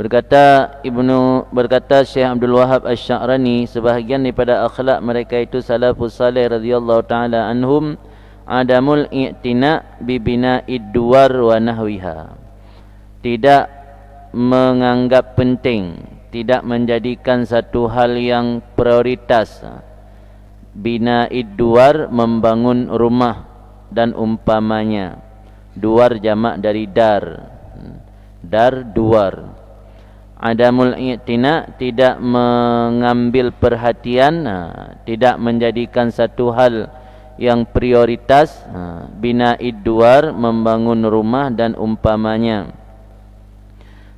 Berkata Syekh Abdul Wahab Asy-Sya'rani, sebahagian daripada akhlak mereka itu salafus salih radhiyallahu taala anhum adamul i'tina bi bina'id duwar wa nahwiha. Tidak menganggap penting, tidak menjadikan satu hal yang prioritas. Bina'id duwar, membangun rumah dan umpamanya. Duwar jamak dari dar. Dar, duwar. Adamul i'tina, tidak mengambil perhatian, tidak menjadikan satu hal yang prioritas. Bina'id duwar, membangun rumah dan umpamanya.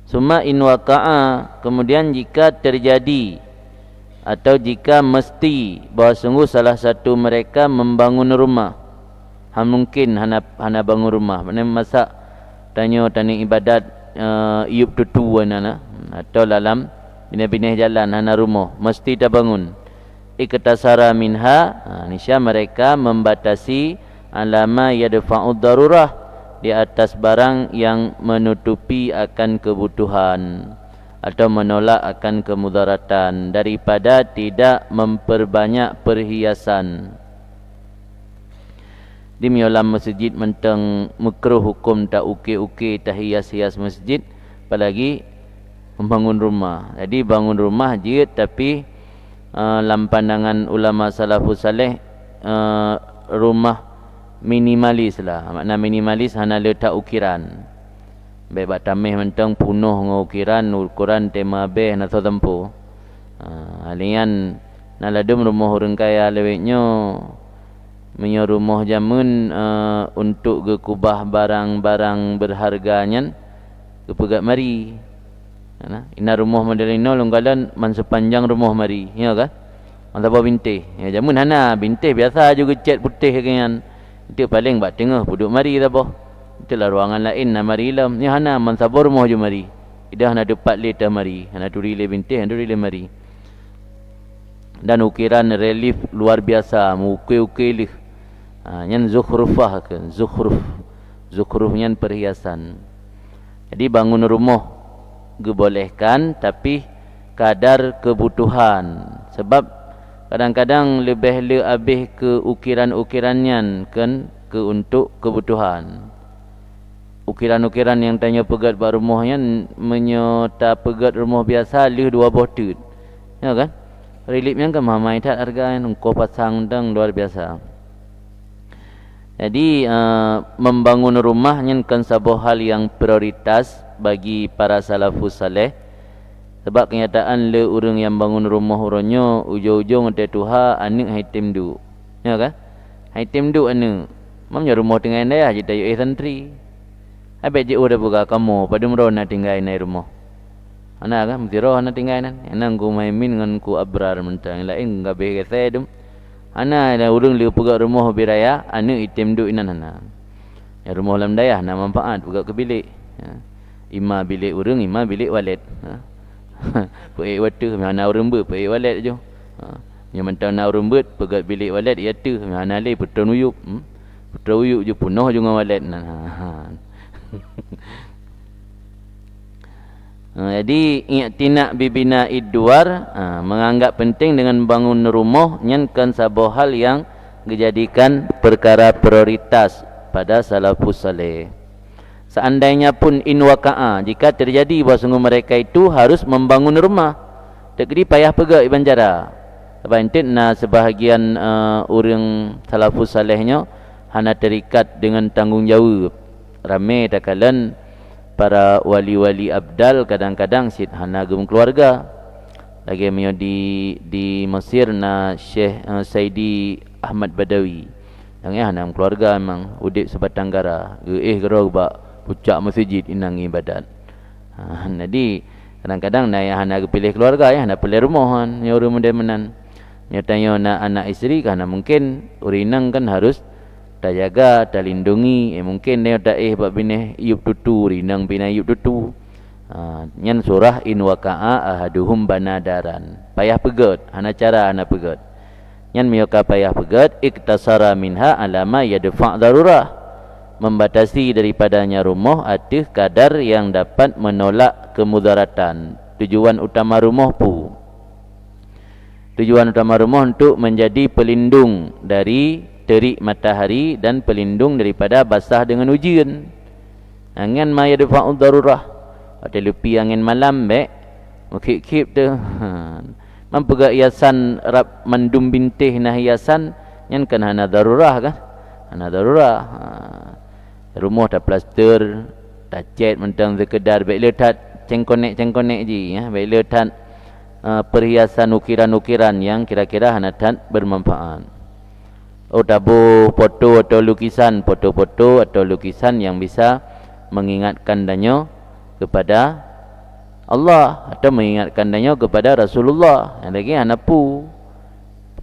Summa in waqa'a, kemudian jika terjadi atau jika mesti bahawa sungguh salah satu mereka membangun rumah. Mungkin hana bangun rumah. Mana masak tanya ibadat iup tutu nana atau dalam bina-bina jalan hana rumah mesti dah bangun. Iktasara minha, nisya mereka membatasi alama yadfa'ud darurah, di atas barang yang menutupi akan kebutuhan atau menolak akan kemudaratan, daripada tidak memperbanyak perhiasan. Di miolam masjid mentang makruh hukum tak ukir-ukir tak hias-hias masjid, apalagi membangun rumah. Jadi bangun rumah je, tapi dalam pandangan ulama salafus salih, rumah minimalis lah. Makna minimalis hana letak ukiran. Baik tamih mentang punuh dengan ukiran, ukuran tema beh na tempo. Alian naladum rumah orang kaya leweknya menyo rumah jamun untuk gekubah barang-barang berharganya kepegat mari. Ina rumah Madalina longgalan man sepanjang rumah mari, ya kan? Man tapa bintih. Ya jamun hana bintih biasa juga cat putih kan. Itu paling bak tengah duduk mari tapa. Itulah ruangan lain na mari lam. Ni hana man sabar rumah je mari. Ida hana depat leta mari. Hana turile bintih, hana turile mari. Dan ukiran relief luar biasa, mukir-ukir lih. Nyan zukhrufah ke, zukhruf nyan perhiasan. Jadi bangun rumah dibolehkan, tapi kadar kebutuhan. Sebab kadang-kadang lebih ke ukiran-ukirannya kan, ke untuk kebutuhan. Ukiran-ukiran yang tanya pegat bar rumahnya menyota pegat rumah biasa lih 2 botut. Ya kan? Relipnya kan mamai tak harga yang kau pasang dang luar biasa. Jadi membangun rumahnya kan sebuah hal yang prioritas bagi para salafus saleh. Sebab kenyataan le orang yang bangun rumah orangnya ujung-ujung ada tuha anak haitim du. Ya kan? Haitim du anak. Mamnya rumah tinggal dia je tayu santri. Habis je udah buka kamu pada merona tinggal nai rumah. Anak kan mesti roh anak tinggal nan. Anak ku maimin dengan ku abrar mentang lain enggak begitu dum. Anak ada urang liu pegat rumah biraya, anak itim du inan anak. Ya rumah lam dayah nak manfaat pegat ke bilik. Ya. Ima bilik urang, ima bilik walid. Pei watu mana urang ber pei walid je. Yang mentang nak urang ber pegat bilik walid ya tu mana le putra uyup. Putra uyup je punah je dengan walid nan. Jadi i'tina bibina idduar, menganggap penting dengan bangun rumah nyankan sebuah hal yang dijadikan perkara prioritas pada salafus saleh. Seandainya pun in waqa'a, jika terjadi bahawa sungguh mereka itu harus membangun rumah, tak kira payah pegak iban jara. Sebab itu sebahagian orang salafus salehnya hana terikat dengan tanggungjawab. Ramai takalan para wali-wali abdal kadang-kadang sit hana gum keluarga. Lagi menyo di Mesir na Syekh Saidi Ahmad Badawi. Yang hana keluarga memang udip sebatang gara. Gerau ba pucak masjid inang ibadat. Jadi kadang-kadang na yang hana pilih keluarga ya hana pilih rumahan, ya rumah demenan. Nyatanya na anak isteri karena mungkin urinang kan harus tak jaga, tak lindungi. Mungkin dia tak bab bini iup tutu, rinang bina iup tutu. Nyan surah in waqa'a ahaduhum banadaran. Payah pegat, hana cara hana pegat. Nyan miyoka payah pegat, iktasara minha alama yadfa' darurah. membatasi daripadanya rumah ada kadar yang dapat menolak kemudaratan. Tujuan utama rumah untuk menjadi pelindung dari terik matahari dan pelindung daripada basah dengan hujan. Angin ma yadfa'u darurah. Ada lupi angin malam mukip tu. Mampu gak hiasan rap mandum bintih nah hiasan yang kan hana darurah kan? Hana darurah. Rumah dah plaster, dah cat mentang sekedar baik letak cengkonek je ya. Baik letak perhiasan ukiran-ukiran yang kira-kira hana tan bermanfaat. Tabuh foto atau lukisan, foto-foto atau lukisan yang bisa mengingatkan danyo kepada Allah atau mengingatkan danyo kepada Rasulullah. Yang lagi hanapu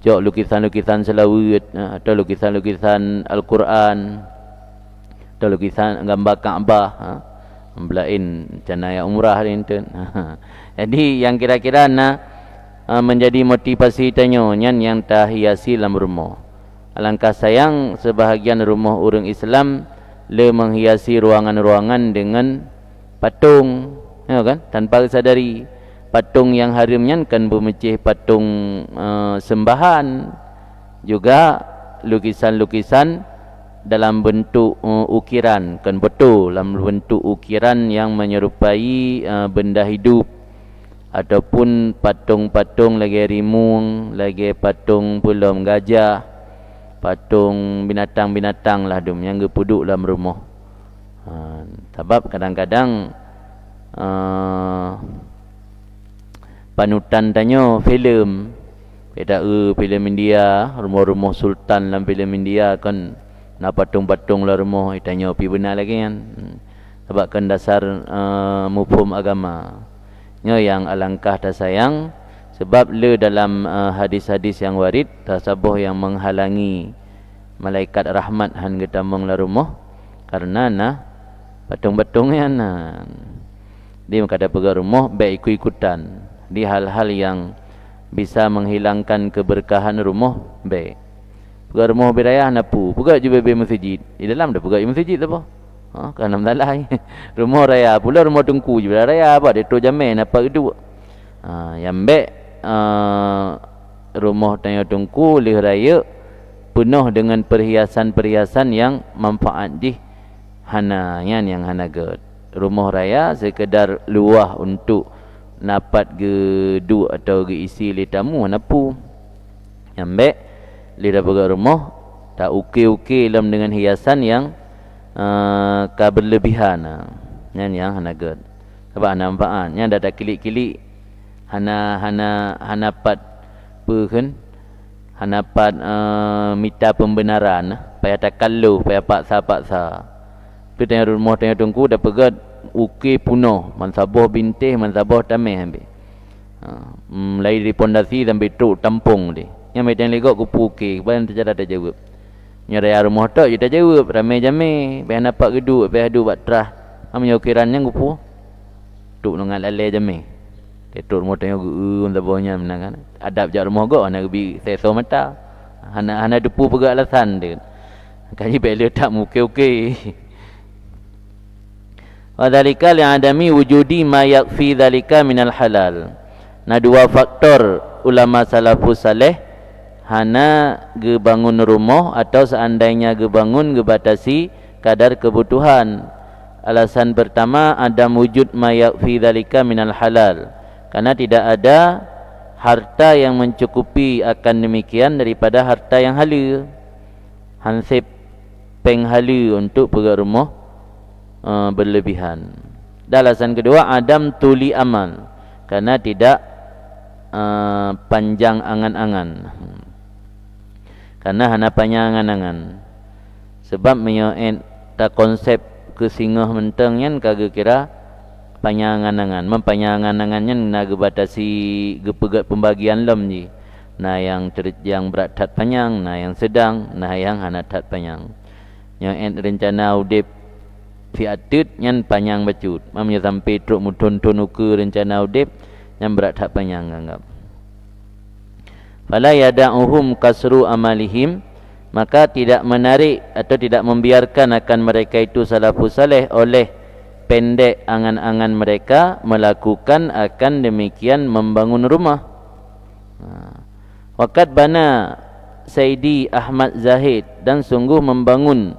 jok lukisan-lukisan selawat atau lukisan-lukisan Al-Quran atau lukisan gambar Kaabah membelain canaya umrah ni tu. Jadi yang kira-kira menjadi motivasi tanyo yang tahiasi dalam rumah. Alangkah sayang sebahagian rumah orang Islam le menghiasi ruangan-ruangan dengan patung, ya kan? Tanpa sadari patung yang haramnya kan bermecih patung sembahan, juga lukisan-lukisan dalam bentuk ukiran, kan betul dalam bentuk ukiran yang menyerupai benda hidup ataupun patung-patung lagi rimung, lagi patung pulau gajah, patung binatang-binatang lah dum yang gepuduk dalam rumah. Sebab kadang-kadang panutan tanyo filem beda filem India, rumah-rumah sultan dalam filem India kan nak patung-patung lah rumah tanyo pi benar lagi kan. Sebab kan dasar mufhum agama. Nyo yang alangkah dah sayang sebab le dalam hadis-hadis yang warid tasabbuh yang menghalangi malaikat rahmat han getamong la rumah karena patung-patung yang dia kata pegang rumah baik ikut-ikutan di hal-hal yang bisa menghilangkan keberkahan rumah baik. Pegang rumah berayah napu, pegang juga be masjid. Di dalam dah pegang masjid apa? Kan nam dalai. Rumah raya pula rumah tungku juga raya apa dia tu jamin apa itu. Yang baik rumah tanya tungku lih raya penuh dengan perhiasan-perhiasan yang manfaat di hana yang hana ged. Rumah raya sekedar luah untuk dapat gedu atau geisi li tamu napu. Yang baik lidah pegang rumah tak ukir-ukir dalam dengan hiasan yang berlebihan. Yang hana ged. Sebab hana manfaat. Yang dah tak kilik-kilik hana pat pun hana pat minta pembenaran payah takallu payah paksa tu tanya rumah tanya tungku dah pegat ukir punuh mansabah bintih mansabah tamih ambil mulai dari pondasi sampai truk tampung dia yang mai tanya legok kupu ukir badan terjadi tak jawab nyaraya rumah tak je tak jawab ramai jamai payah nampak geduk payah adu buat terah amnya ukirannya kupu truk dengan lalai jamai ketuk rumah tanya sabahnya menangan adab jak rumah gak nak bi seso mata hana depu pegak alasan dia kaji bela tak muke-uke wa dzalika li'adami wujudi ma yakfi dzalika minal halal. Dua faktor ulama salafus saleh hana ge bangun rumah atau seandainya ge bangun ge batasi kadar kebutuhan. Alasan pertama ada wujud ma yakfi dzalika minal halal. Karena tidak ada harta yang mencukupi akan demikian daripada harta yang halal. Hansip peng halal untuk pegang rumah berlebihan. Dan alasan kedua adam tuli amal. Karena tidak panjang angan-angan. Karena hana panjang angan-angan. Sebab menyoet tak konsep kesingah menteng yang kagak kira panyangan-angan mempanyangan-angannya nak batasi gepegat pembagian lem ji. Nah yang berat tat panjang, nah yang sedang, nah yang hana tat panjang. Yang rencana udip fi atut yang panjang bacut. Mamnya sampai truk mutun-tun ukur rencana udip yang berat tat panjang anggap. Fala yada'uhum kasru amalihim maka tidak menarik atau tidak membiarkan akan mereka itu salafus saleh oleh pendek angan-angan mereka melakukan akan demikian membangun rumah. Waqad bana Sayyidi Ahmad Zahid, dan sungguh membangun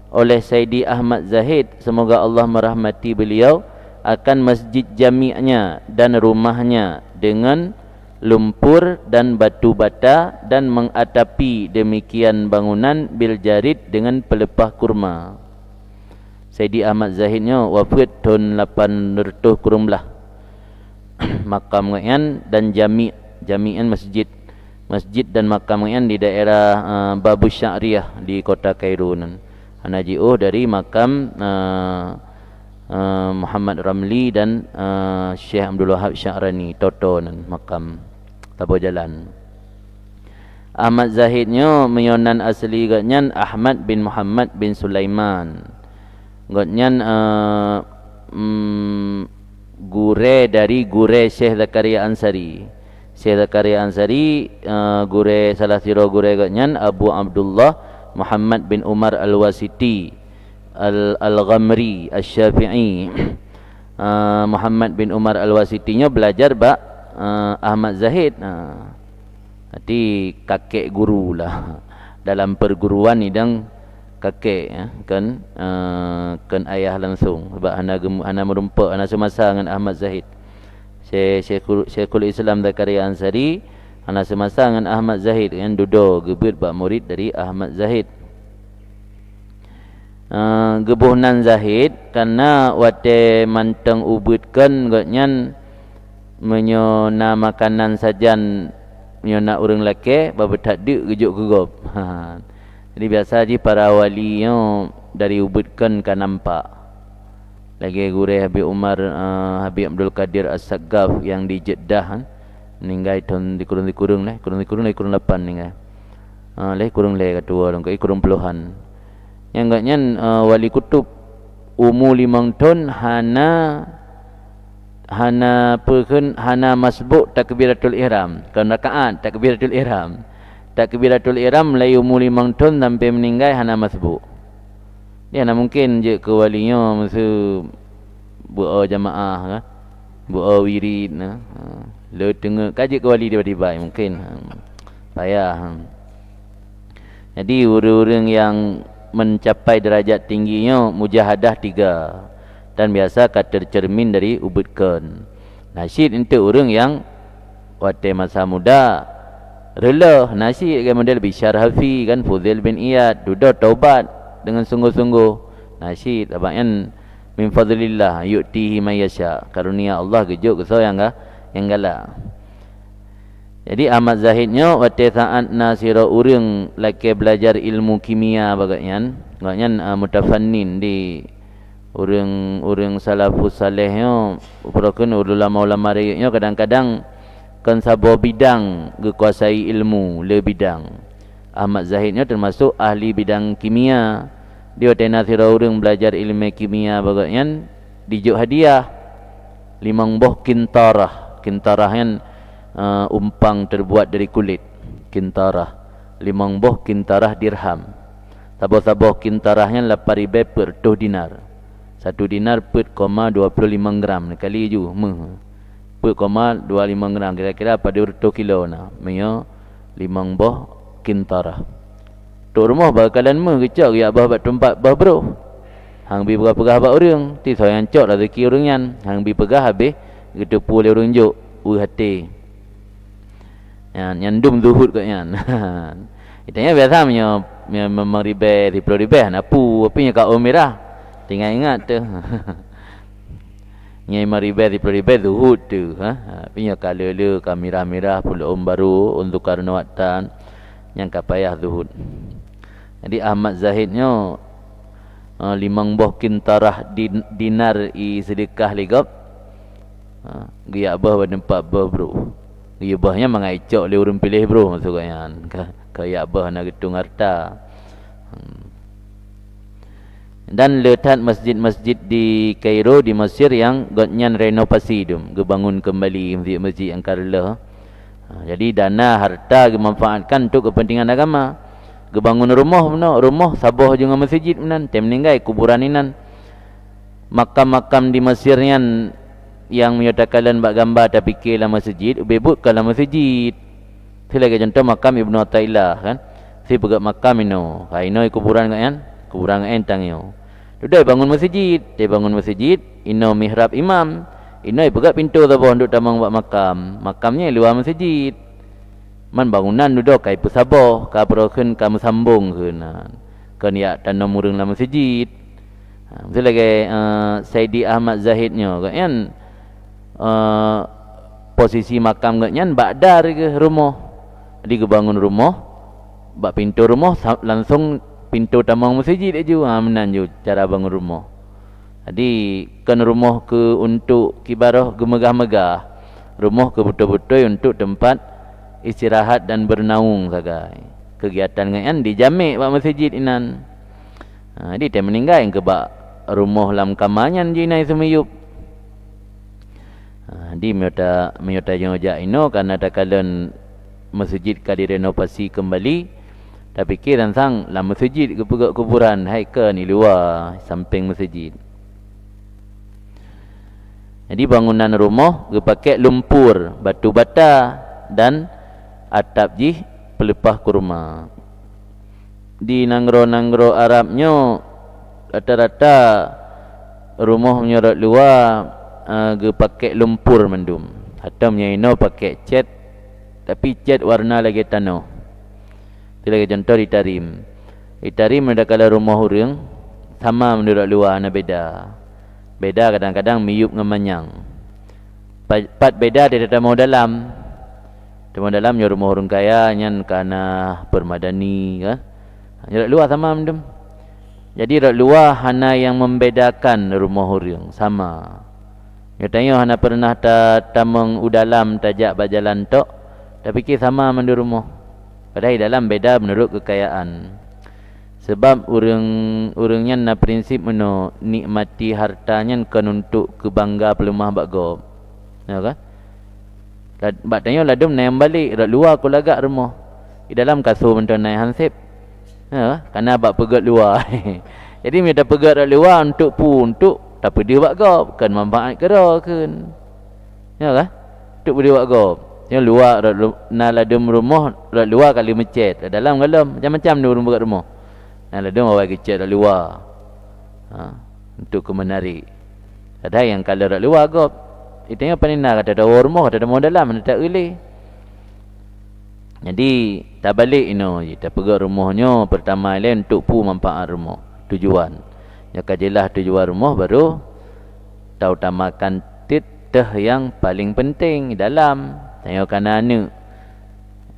oleh Sayyidi Ahmad Zahid, semoga Allah merahmati beliau, akan masjid jami'nya dan rumahnya dengan lumpur dan batu bata, dan mengatapi demikian bangunan bil jarid dengan pelepah kurma. Sayyidi Ahmad Zahidnya wafat tahun 800 kurang belah. Makam Ngayan dan jami'an masjid dan makam Ngayan di daerah Babu Syariah di kota Kairo nan. Anaji'uh dari makam Muhammad Ramli dan Syekh Abdul Wahab Sya'rani Toto nan makam Tabo Jalan. Ahmad Zahidnya menyonan asli gatnyan Ahmad bin Muhammad bin Sulaiman. Gatnyan gure dari gure Syekh Zakaria Ansari. Syekh Zakaria Ansari gure salah siro gure gatnyan Abu Abdullah Muhammad bin Umar Al-Wasiti Al-Ghamri Al-Syafi'i. Muhammad bin Umar Al-Wasitinya belajar Ahmad Zahid. Nanti kakek guru lah dalam perguruan ni dang kakek ya, kan ayah langsung, sebab ana merumpa ana semasa dengan Ahmad Zahid. Syekhul Islam Zakaria Ansari ana semasa dengan Ahmad Zahid kan, duduk gebut bak murid dari Ahmad Zahid. Gebuhnan Zahid karena wate manteng ubutkan gatnyan menyona makanan sajan menyona urang lelaki babetak dik gejuk gegop. Jadi biasa je para wali yang dari ubutkan kan nampak. Lagi gure Habib Umar Habib Abdul Qadir As-Saggaf yang di Jeddah meninggal tahun kurung 8 meninggal. Kurung kedua dong kai kurung puluhan. Yang gatnyan wali kutub umur 5 tahun hana masbuk takbiratul ihram, kan rakaat takbiratul ihram. Takbiratul ihram mulai umur 5 tahun sampai meninggal hana masbuk. Dia nak mungkin je ke walinya masa buat jamaah kan, buat wirid nah. Le tengah kaji ke wali tiba-tiba mungkin payah. Jadi orang-orang yang mencapai derajat tingginya mujahadah 3 dan biasa tercermin dari ubudkan. Nasyid untuk orang yang waktu masa muda rela nasyid kan, model Bishar Hafi kan, Fuzail bin Iyad duduk taubat dengan sungguh-sungguh nasyid abang min fadlillah yu'tihi may yasha, karunia Allah gejuk ke yang galak. Jadi Ahmad Zahidnya waktu saat nasira urang laki belajar ilmu kimia bagaian mutafannin di urang salafus salehnya uprakan ulama-ulama rayaknya kadang-kadang kan sabo bidang kuasai ilmu le bidang. Ahmad Zahidnya termasuk ahli bidang kimia. Dia waktu nasira urang belajar ilmu kimia bagaian dijuk hadiah 5 buah kintarah yang umpang terbuat dari kulit, kintarah 5 buah kintarah dirham. Sabah-sabah kintarahnya 8,000 per 2 dinar. 1 dinar per 25 gram kali ju per 25 gram kira-kira pada 2 kilo nah. Maya 5 buah kintarah. Tok rumah bakalan kecak ya bah bat tempat bah bro. Hang bi pegah bak orang, ti sayang cok rezeki orang yan. Hang bi pegah habis gitu pulih orang juk hati. Nyandum zuhud kat yan. Itanya biasa memang ribe 10 ribe napu apa nya kau merah. Tinggal ingat tu. Nyai maribe 10 ribe zuhud tu pinya kalele kamera pula baru untuk karena watan yang kapayah zuhud. Jadi Ahmad Zahidnya 5 buah kintarah dinar sedekah ligap. Giyak bah bernempat bah bro. Giyak bahnya mengaicok le urang pilih bro maksudnya. Kayak bah nak gitung harta. Dan letak masjid-masjid di Kairo di Mesir yang gotnyan renovasi tu, dibangun kembali masjid-masjid yang karla. Jadi dana harta dimanfaatkan untuk kepentingan agama. Gebangun rumah benar, rumah sabah dengan masjid benar. Tem meninggal kuburan inan. Makam-makam di Mesir nian yang menyatakan bak gambar tak fikirlah masjid, bebut kalau masjid. Lagi contoh makam Ibnu Athaillah kan. Si pegat makam ino. Ino kuburan kan? Kuburan entang yo. Dudai bangun masjid, dia bangun masjid, ino mihrab imam. Ino pegat pintu tabo untuk tamang bak makam. Makamnya luar masjid. Man bangunan duduk kai pusabah, ka perokeun kamu sambung kenan. Kan ya tanam murung dalam masjid. Betul lagi Saidi Ahmad Zahidnya kan posisi makam kan bakdar ke rumah. Jadi kebangun rumah, bak pintu rumah langsung pintu tamang masjid aja. Menan je cara bangun rumah. Jadi kan rumah ke untuk kibarah gemegah-megah. Rumah ke betul-betul untuk tempat istirahat dan bernaung saja. Kegiatan kan dijamik bak masjid inan. Jadi dia meninggal yang kebak rumah lam kamanyan jinai semiyup. Di miota jojak ino karena tak kalen masjid ka direnovasi kembali. Tapi kiran sang lam masjid ke kuburan hai ke ni luar samping masjid. Jadi bangunan rumah pakai lumpur, batu bata dan atap jih pelepah kurma. Di nanggro-nanggro Arabnya rata-rata rumah menyorot luar pakai lumpur mendum. Atau menyaino pakai cat, tapi cat warna lagi tanah. Itu lagi contoh di Tarim. Di Tarim ada kala rumah orang sama menurut luar na beda. Beda kadang-kadang miyup ngemanyang. Pat beda dia tak mau dalam. Cuma dalam nyo rumah orang kaya nyan kana permadani kan. Nyo luar sama mendum. Jadi rak luar hana yang membedakan rumah orang sama. Katanya hana pernah tamang udalam tajak bajalan tok, tapi ki sama mandu rumah. Padahal dalam beda menurut kekayaan. Sebab urangnya na prinsip meno nikmati hartanya kan untuk kebangga pelemah bago. Ya kan? Bak tanya ladum naik balik rak luar aku lagak rumah. Di dalam kasur menton naik hansip. Ya, karena bak pegat luar. Jadi minta pegat rak luar untuk tapi dia buat gop kan manfaat kera kan. Ya kan? Untuk dia buat gop. Yang luar na ladum rumah rak luar kali mencet. Dalam galam macam-macam dia rumah kat rumah. Na ladum awak kecet rak luar. Untuk ke menarik. Ada yang kalau rak luar gop. Itu yang paling nak kata ada rumah kata ada mau dalam tak boleh. Jadi tak balik ino kita pegang rumahnya pertama lain untuk pu manfaat rumah tujuan. Ya kajilah tujuan rumah baru tahu utamakan titah yang paling penting dalam tanya kana anu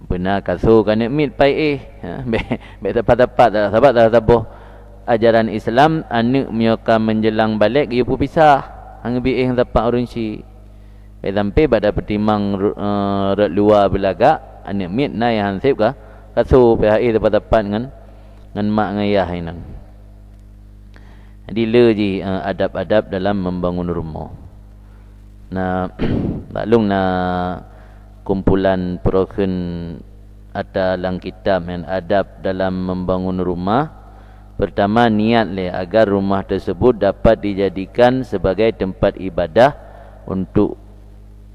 benar kasur kana mit pai be tepat-tepat sahabat dah tabuh ajaran Islam anu mioka menjelang balik ia pu pisah hang bi tepat urun si be sampai pada pertimang rat luar belagak anak mit na yang hansip ka kasur PHI tepat-tepat dengan mak dengan ayah inan. Jadi le ji adab-adab dalam membangun rumah. Nah maklum na kumpulan proken ada dalam kitab yang adab dalam membangun rumah. Pertama niat le agar rumah tersebut dapat dijadikan sebagai tempat ibadah untuk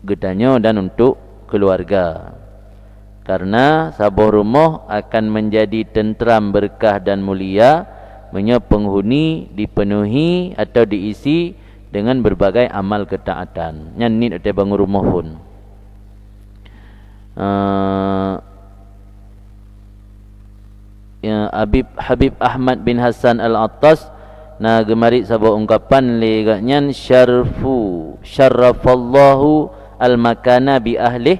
gedanya dan untuk keluarga. Karena sabuh rumah akan menjadi tenteram, berkah dan mulia menyo penghuni dipenuhi atau diisi dengan berbagai amal ketaatan. Nyan ni ada bangun rumah pun. Habib Ahmad bin Hasan Al-Attas na gemari sabuh ungkapan le nyan syarrafallahu al-makana bi ahlih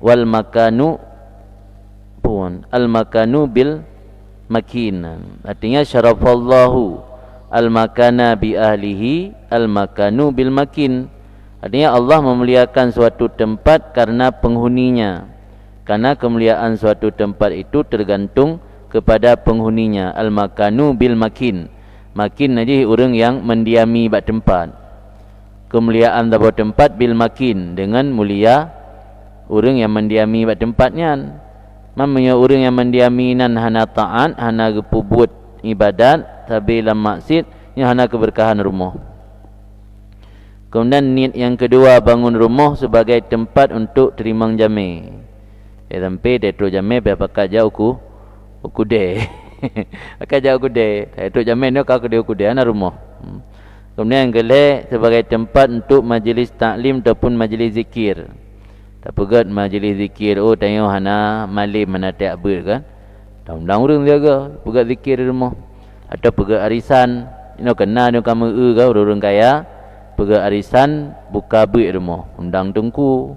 wal makanu al-makanu bil makinan. Artinya syarafallahu al-makana bi ahlihi al-makanu bil makin. Artinya Allah memuliakan suatu tempat karena penghuninya. Karena kemuliaan suatu tempat itu tergantung kepada penghuninya. Al-makanu bil makin. Makin aja orang yang mendiami bak tempat. Kemuliaan sebuah tempat bil makin dengan mulia orang yang mendiami bak tempatnya. Mamanya orang yang mendiaminan hana ta'at, hana gepubut ibadat, tapi lam maksud, yang hana keberkahan rumah. Kemudian niat yang kedua, bangun rumah sebagai tempat untuk terima jami. Sampai detro jami pakai jauh ku de. Pakai jauh ku de. Detro jami ni kau ku de ana rumah. Kemudian yang kedua sebagai tempat untuk majlis taklim ataupun majlis zikir. Tak pegat majlis zikir, oh tanya hana malim mana tak ber kan. Dang orang jaga, pegat zikir di rumah. Atau pegat arisan, ino kena ino kamu ke orang kaya. Pegat arisan buka ber di rumah. Undang tungku.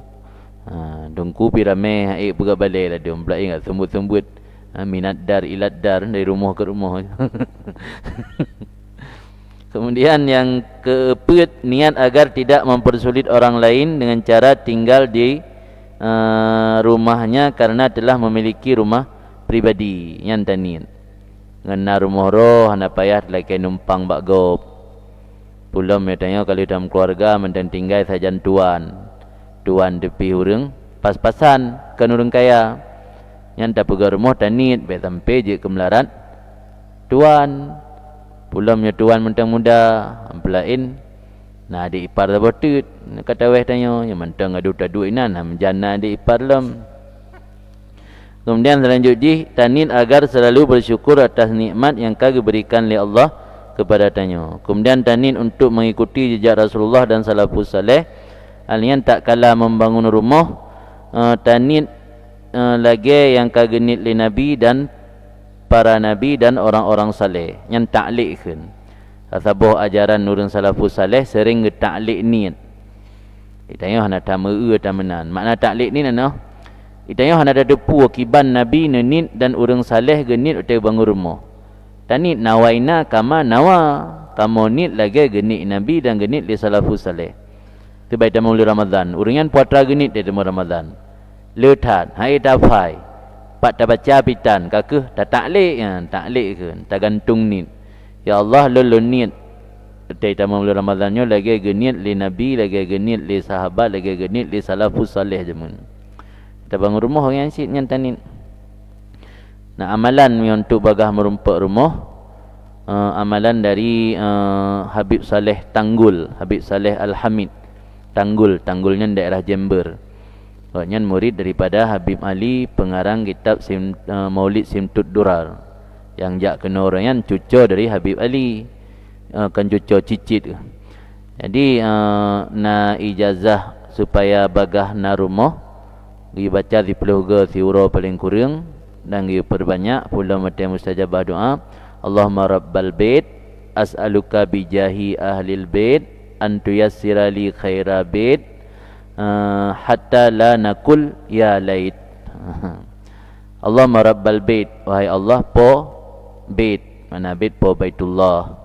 Tungku pirame ai pegat balik lah dia. Belak ingat sembut-sembut minat dar ilat dar dari rumah ke rumah. Kemudian yang keempat, niat agar tidak mempersulit orang lain dengan cara tinggal di rumahnya karena telah memiliki rumah pribadi yang tanit. Ngena rumah roh, hana payah lagi numpang bak gop. Pulang dia tanya kalau dalam keluarga mendan tinggal sajan tuan tepi urang pas-pasan kan urang kaya. Yang tak pegang rumah tanit, baik sampai je ke melarat tuan. Pulamnya tuan mentang muda, ampelain. Nah adik ipar dah botut. Kata weh tanya, yang mentang ada duit inan, menjana adik ipar lem. Kemudian selanjutnya, tanit agar selalu bersyukur atas nikmat yang kagak berikan oleh Allah kepada tanya. Kemudian tanit untuk mengikuti jejak Rasulullah dan salafus saleh. Alian tak kalah membangun rumah, tanit lagi yang kagak nit li Nabi dan para nabi dan orang-orang saleh yang ta'liqkan. Sabuh ajaran nurun salafus saleh sering ta'liq niat. Itanya hana tameu tamenan. Makna ta'liq ni nana? Itanya hana ada depu akiban nabi nenit dan orang saleh genit utai bangun rumah. Tanit nawaina kama nawa. Kamu nit lagi genit nabi dan genit li salafus saleh. Tu baik tamu Ramadan. Urang yang puatra genit di tamu Ramadan. Letat, hai dafai. Pak tak baca pitan kakeh tak taklik ya, taklik ke tak gantung nit. Ya Allah lulun nit. Dari tamam Ramadannya lagi genit li nabi, lagi genit li sahabat, lagi genit li salafus saleh jamun. Kita bangun rumah yang sik yang tanit. Nah amalan yang untuk bagah merumpak rumah, amalan dari Habib Saleh Tanggul, Habib Saleh Al-Hamid Tanggul, Tanggulnya daerah Jember. Waknya murid daripada Habib Ali, pengarang kitab Maulid Simtud Durar. Yang jak kena orang yang cucu dari Habib Ali, kan cucu cicit. Jadi na ijazah supaya bagah na rumah, gi baca 10 ge siura paling kurang dan gi perbanyak pula mati mustajabah doa. Allahumma rabbal bait as'aluka bijahi ahlil bait an tuyassira li khaira bait hatta la nakul ya lait. Allahumma rabbal bait, wahai Allah po bait, mana bait po baitullah.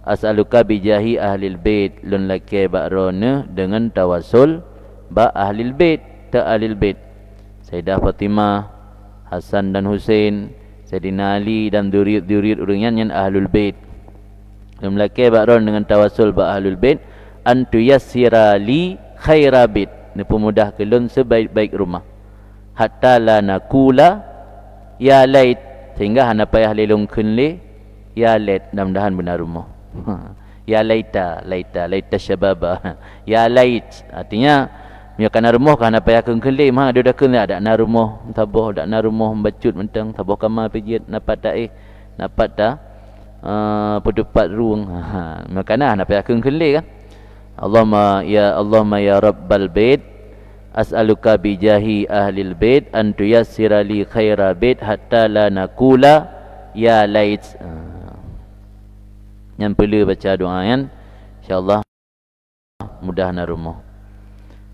As'aluka bijahi ahlil bait, lun laki bakrona dengan tawasul ba ahlil bait, ta ahlil bait. Sayyidah Fatimah, Hasan dan Hussein, Sayyidina Ali dan duriat-duriat orang yang ahlul bait. Lun laki bakrona dengan tawasul ba ahlul bait, antu yassira li khaira bait, ni pemudah kelun sebaik-baik rumah. Hatta la nakula ya lait, sehingga hana payah lelong kenle ya lait, mudah-mudahan benar rumah. Ya laita syababa. Ya lait artinya ya kana rumah kana payah kenle mah ada dah kenle ada na rumah taboh dak na rumah bacut mentang taboh kamar pijit napat tak pedepat ruang. Makana hana payah kenle kan. Allahumma ya rabbal bait as'aluka bijahi ahlil bait an tuyassira li khaira bait hatta la nakula ya lait. Yang perlu baca doa kan, insyaallah mudah na rumah.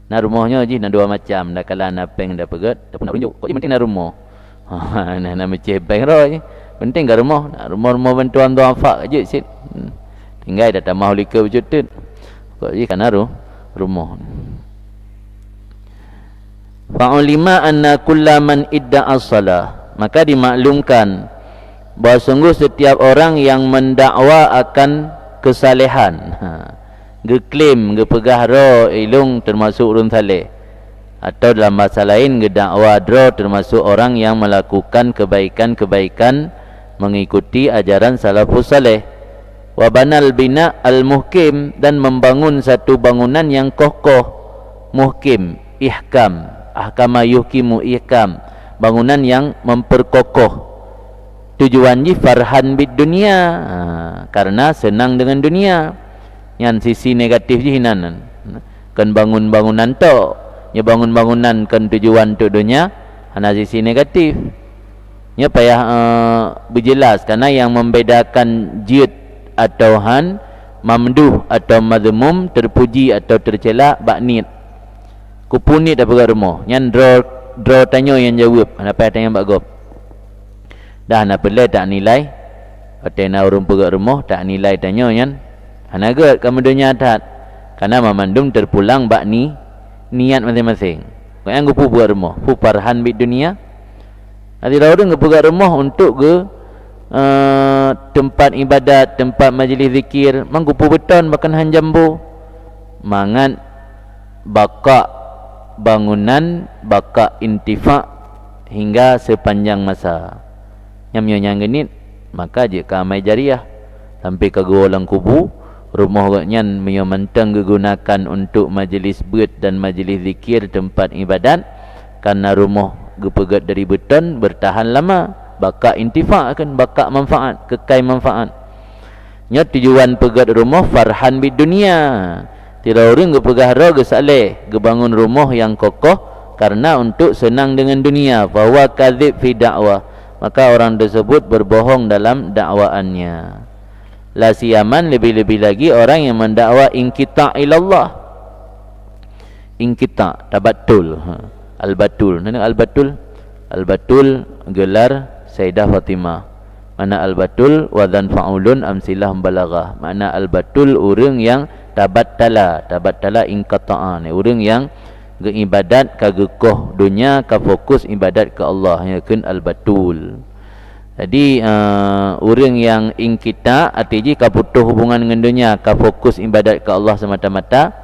Na rumahnya je na dua macam, dah kala na peng dah pegat, tak pernah tunjuk. Kok penting na rumah. Nah macam peng roy. Penting ke rumah? Rumah bantuan doa fak aje sit. Tinggal dah tamah lika bercutut. Kok je kan rumah. Fa'ulima anna kullaman idda'a as-salah, maka dimaklumkan bahawa sungguh setiap orang yang mendakwa akan kesalehan, geklaim, gepegah ro ilung termasuk urun saleh. atau dalam bahasa lain gedakwa dro termasuk orang yang melakukan kebaikan-kebaikan mengikuti ajaran salafus saleh. Wa banal bina al-muhkim, dan membangun satu bangunan yang kokoh, muhkim, ihkam, ahkama yuhkimu ihkam, bangunan yang memperkokoh. Tujuan ji farhan bid dunia, karena senang dengan dunia. Yang sisi negatif ji hinan kan bangun bangunan tu, nya bangun bangunan kan tujuan untuk dunia, hana sisi negatif. Nya payah berjelas, karena yang membedakan jid atau han, mamduh atau madmum, terpuji atau tercela, baknit. Kupunit apa garmo, nyan draw tanyo yang jawab, apa tanya bak gop. Dah na pele tak nilai, atena urung pegat rumah tak nilai tanyo nyan. Hanagat kamu dunia tat. Karena memandum terpulang bak niat masing-masing. Kau yang gupu pegat rumah, pu parhan bid dunia. Nanti orang gupu pegat rumah untuk ke tempat ibadat, tempat majlis zikir, manggupu beton makan hanjambu, mangan baka bangunan, baka intifa hingga sepanjang masa. Nyam genit, maka jika amai jariah sampai ke golang kubu, rumah nyan menyamantang digunakan untuk majlis bait dan majlis zikir, tempat ibadat, karena rumah gepegat dari beton bertahan lama. Baka intifa kan, baka manfaat, kekal manfaat. Nya tujuan pegat rumah farhan bid dunia. Tidak orang ge pegah ro ge saleh, ge bangun rumah yang kokoh karena untuk senang dengan dunia. Bahwa kadzib fi dakwah, maka orang tersebut berbohong dalam dakwaannya. La siyaman, lebih-lebih lagi orang yang mendakwa inqita ilallah. Inqita tabatul. Al-batul. Mana al-batul? Al-batul gelar Sayyidah Fatimah. Mana al-batul wadan fa'ulun amsilah balaghah. Mana al-batul orang yang tabattala inqata'a, orang yang geibadat kagekoh dunia, ka fokus ibadat ke Allah, ya kan al-batul. Jadi orang yang inqita artinya ka putus hubungan dengan dunia, ka fokus ibadat ke Allah semata-mata.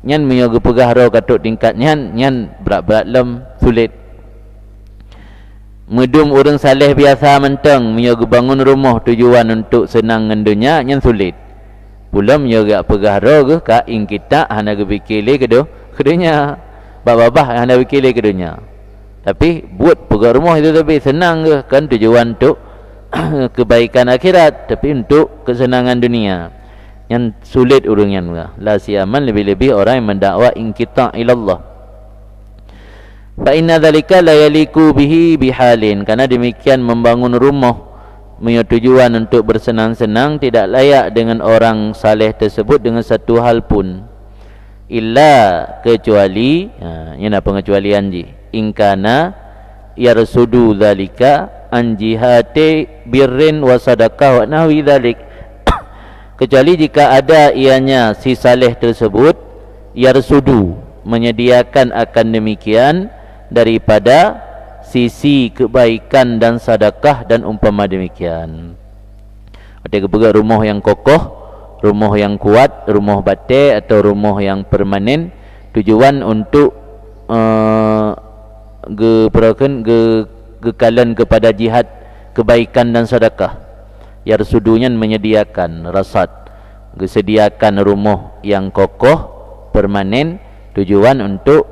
Nyan menyoga pegah ro katuk tingkat nyan berat-berat lem sulit. Medum orang saleh biasa menteng menyoga bangun rumah tujuan untuk senang dengan dunia, nyan sulit. Pula menyoga pegah ro ke ka inqita hana ge fikir le ke dunia. Babah hana fikir le ke dunia. Tapi buat pegah rumah itu tapi senang ke, kan tujuan untuk kebaikan akhirat, tapi untuk kesenangan dunia. Yang sulit urungan la siaman, lebih-lebih orang yang mendakwa inqita ilallah. Fa inna dzalika la yaliku bihi bihalin, karena demikian membangun rumah punya tujuan untuk bersenang-senang tidak layak dengan orang saleh tersebut dengan satu hal pun, illa kecuali ini apa pengecualian ji, ingkana yarsudu dzalika an jihati birrin wa sadaqah wa nahwi dzalik. Kecuali jika ada ianya si saleh tersebut yarsudu menyediakan akan demikian daripada sisi kebaikan dan sedekah dan umpama demikian. Ada kepegat rumah yang kokoh, rumah yang kuat, rumah bate atau rumah yang permanen, tujuan untuk kekalan kepada jihad kebaikan dan sedekah. Yarsudunya menyediakan rasad, gesediakan rumah yang kokoh permanen, tujuan untuk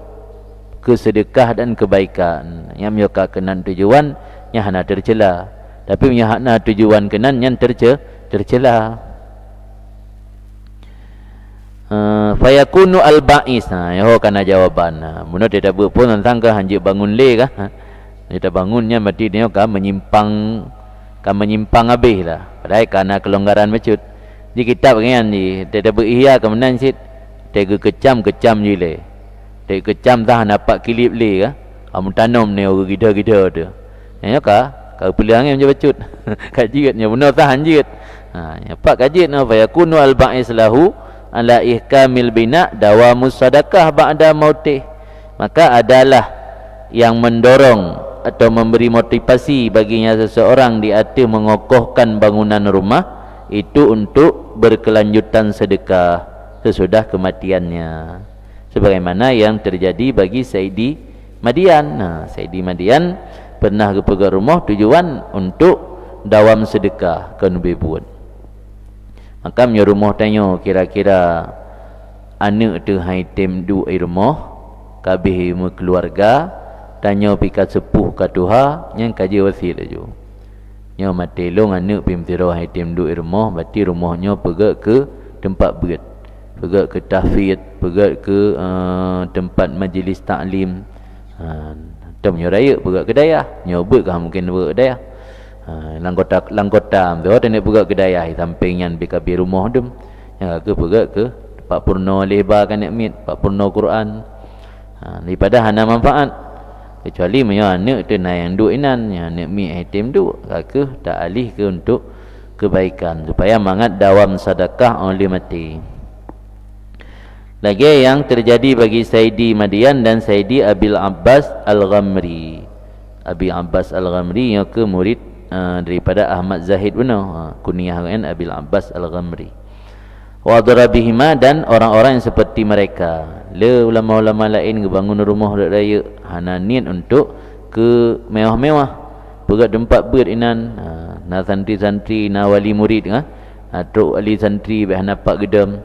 kesedekah dan kebaikan. Yang mereka kenan tujuan yang hana tercela, tapi yang hana tujuan kenan yang tercela. Fayakunu al-ba'is. Yo kana jawaban. Mun tidak pun tentang ke hanjik bangun le kah? Kita bangunnya mati dia ka menyimpang habis lah. Padahal karena kelonggaran mecut. Di kitab kan ni tidak berihya kemenan sit. Tega kecam jile. Tega kecam dah nampak kilip le kah? Amun tanam ni orang gida-gida tu. Ya ka? Kau pelang yang becut. Kajitnya benar tahan jit. Ya pak kajit na fa yakunu al-ba'is lahu ala ihkamil bina dawamus sadaqah ba'da mautih. Maka adalah yang mendorong atau memberi motivasi baginya seseorang di atas mengokohkan bangunan rumah itu untuk berkelanjutan sedekah sesudah kematiannya. sebagaimana yang terjadi bagi Saidi Madian. Saidi Madian pernah ke pegang rumah tujuan untuk dawam sedekah ke Nabi buat. Maka punya rumah tanya kira-kira anak tu hai tem du ai rumah kabeh mu keluarga tanya pika sepuh ka tuha yang kaji wasil aja. Nya mati long anak pim tiro hai tem du ai rumah berarti rumahnya pegak ke tempat berat. Pegak ke tahfidz, pegak ke tempat majlis taklim. Tam nyo raya pegak ke dayah, nyobot kah mungkin pegak ke dayah. Langkota tu ada pegak ke dayah samping yang BKB rumah dem. Yang ke pegak ke Pak Purno lebar kan nak mit, Pak Purno Quran. Daripada hana manfaat. Kecuali punya anak tu yang duk inan, yang nak mit item tu, ke tak alih ke untuk kebaikan supaya mangat dawam sedekah oleh mati. Lagi yang terjadi bagi Saidi Madian dan Saidi Abil Abbas Al-Ghamri. Abi Abbas Al-Ghamri yang ke murid daripada Ahmad Zahid benar, kunyah kan Abil Abbas Al-Ghamri. Wa darabihima, dan orang-orang yang seperti mereka. Le ulama-ulama lain bangun rumah raya hana niat untuk ke mewah-mewah. Pegat tempat berinan, na santri-santri, na wali murid truk wali santri bahana pak gedam.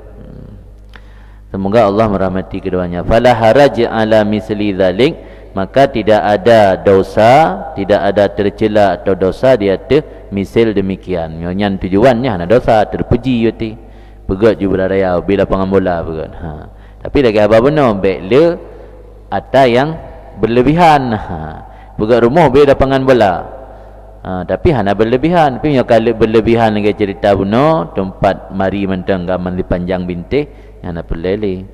Semoga Allah merahmati keduanya. Fala haraj ala misli zalik, maka tidak ada dosa, tidak ada tercela atau dosa di atas misal demikian. Nyan tujuannya hana dosa, terpuji yati. Pegat ju beraya bila pengambola pegat. Tapi lagi apa benar baik le ada yang berlebihan. Pegat rumah bila pengambola. Tapi hana berlebihan. Tapi kalau berlebihan lagi cerita benar, tempat mari mentang gaman di panjang bintik yang nak pelele.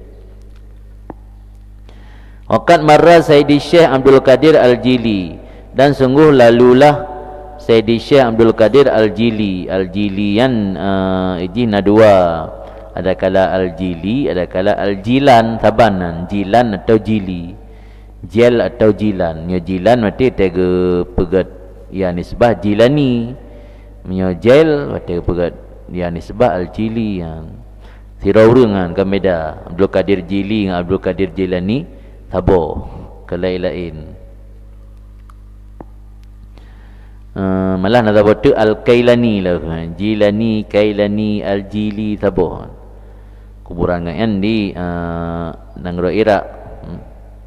Waqat marra Sayyidi Syekh Abdul Qadir Al-Jili, dan sungguh lalulah Sayyidi Syekh Abdul Qadir Al-Jili. Al-Jilian ijina dua, ada kala Al-Jili, ada kala Al-Jilan, tabanan Jilan atau Jili, Jel atau Jilan. Nya Jilan mati tega pegat ya nisbah Jilani, nya Jel mati pegat ya nisbah Al-Jili. Siraurengan kan beda. Abdul Qadir Jili dengan Abdul Qadir Jilani tabo kelain-lain. Malah nak tahu tu Al-Kailani lah. Jilani, Kailani, Al-Jili tabo. Kuburan kan di Nangro Iraq,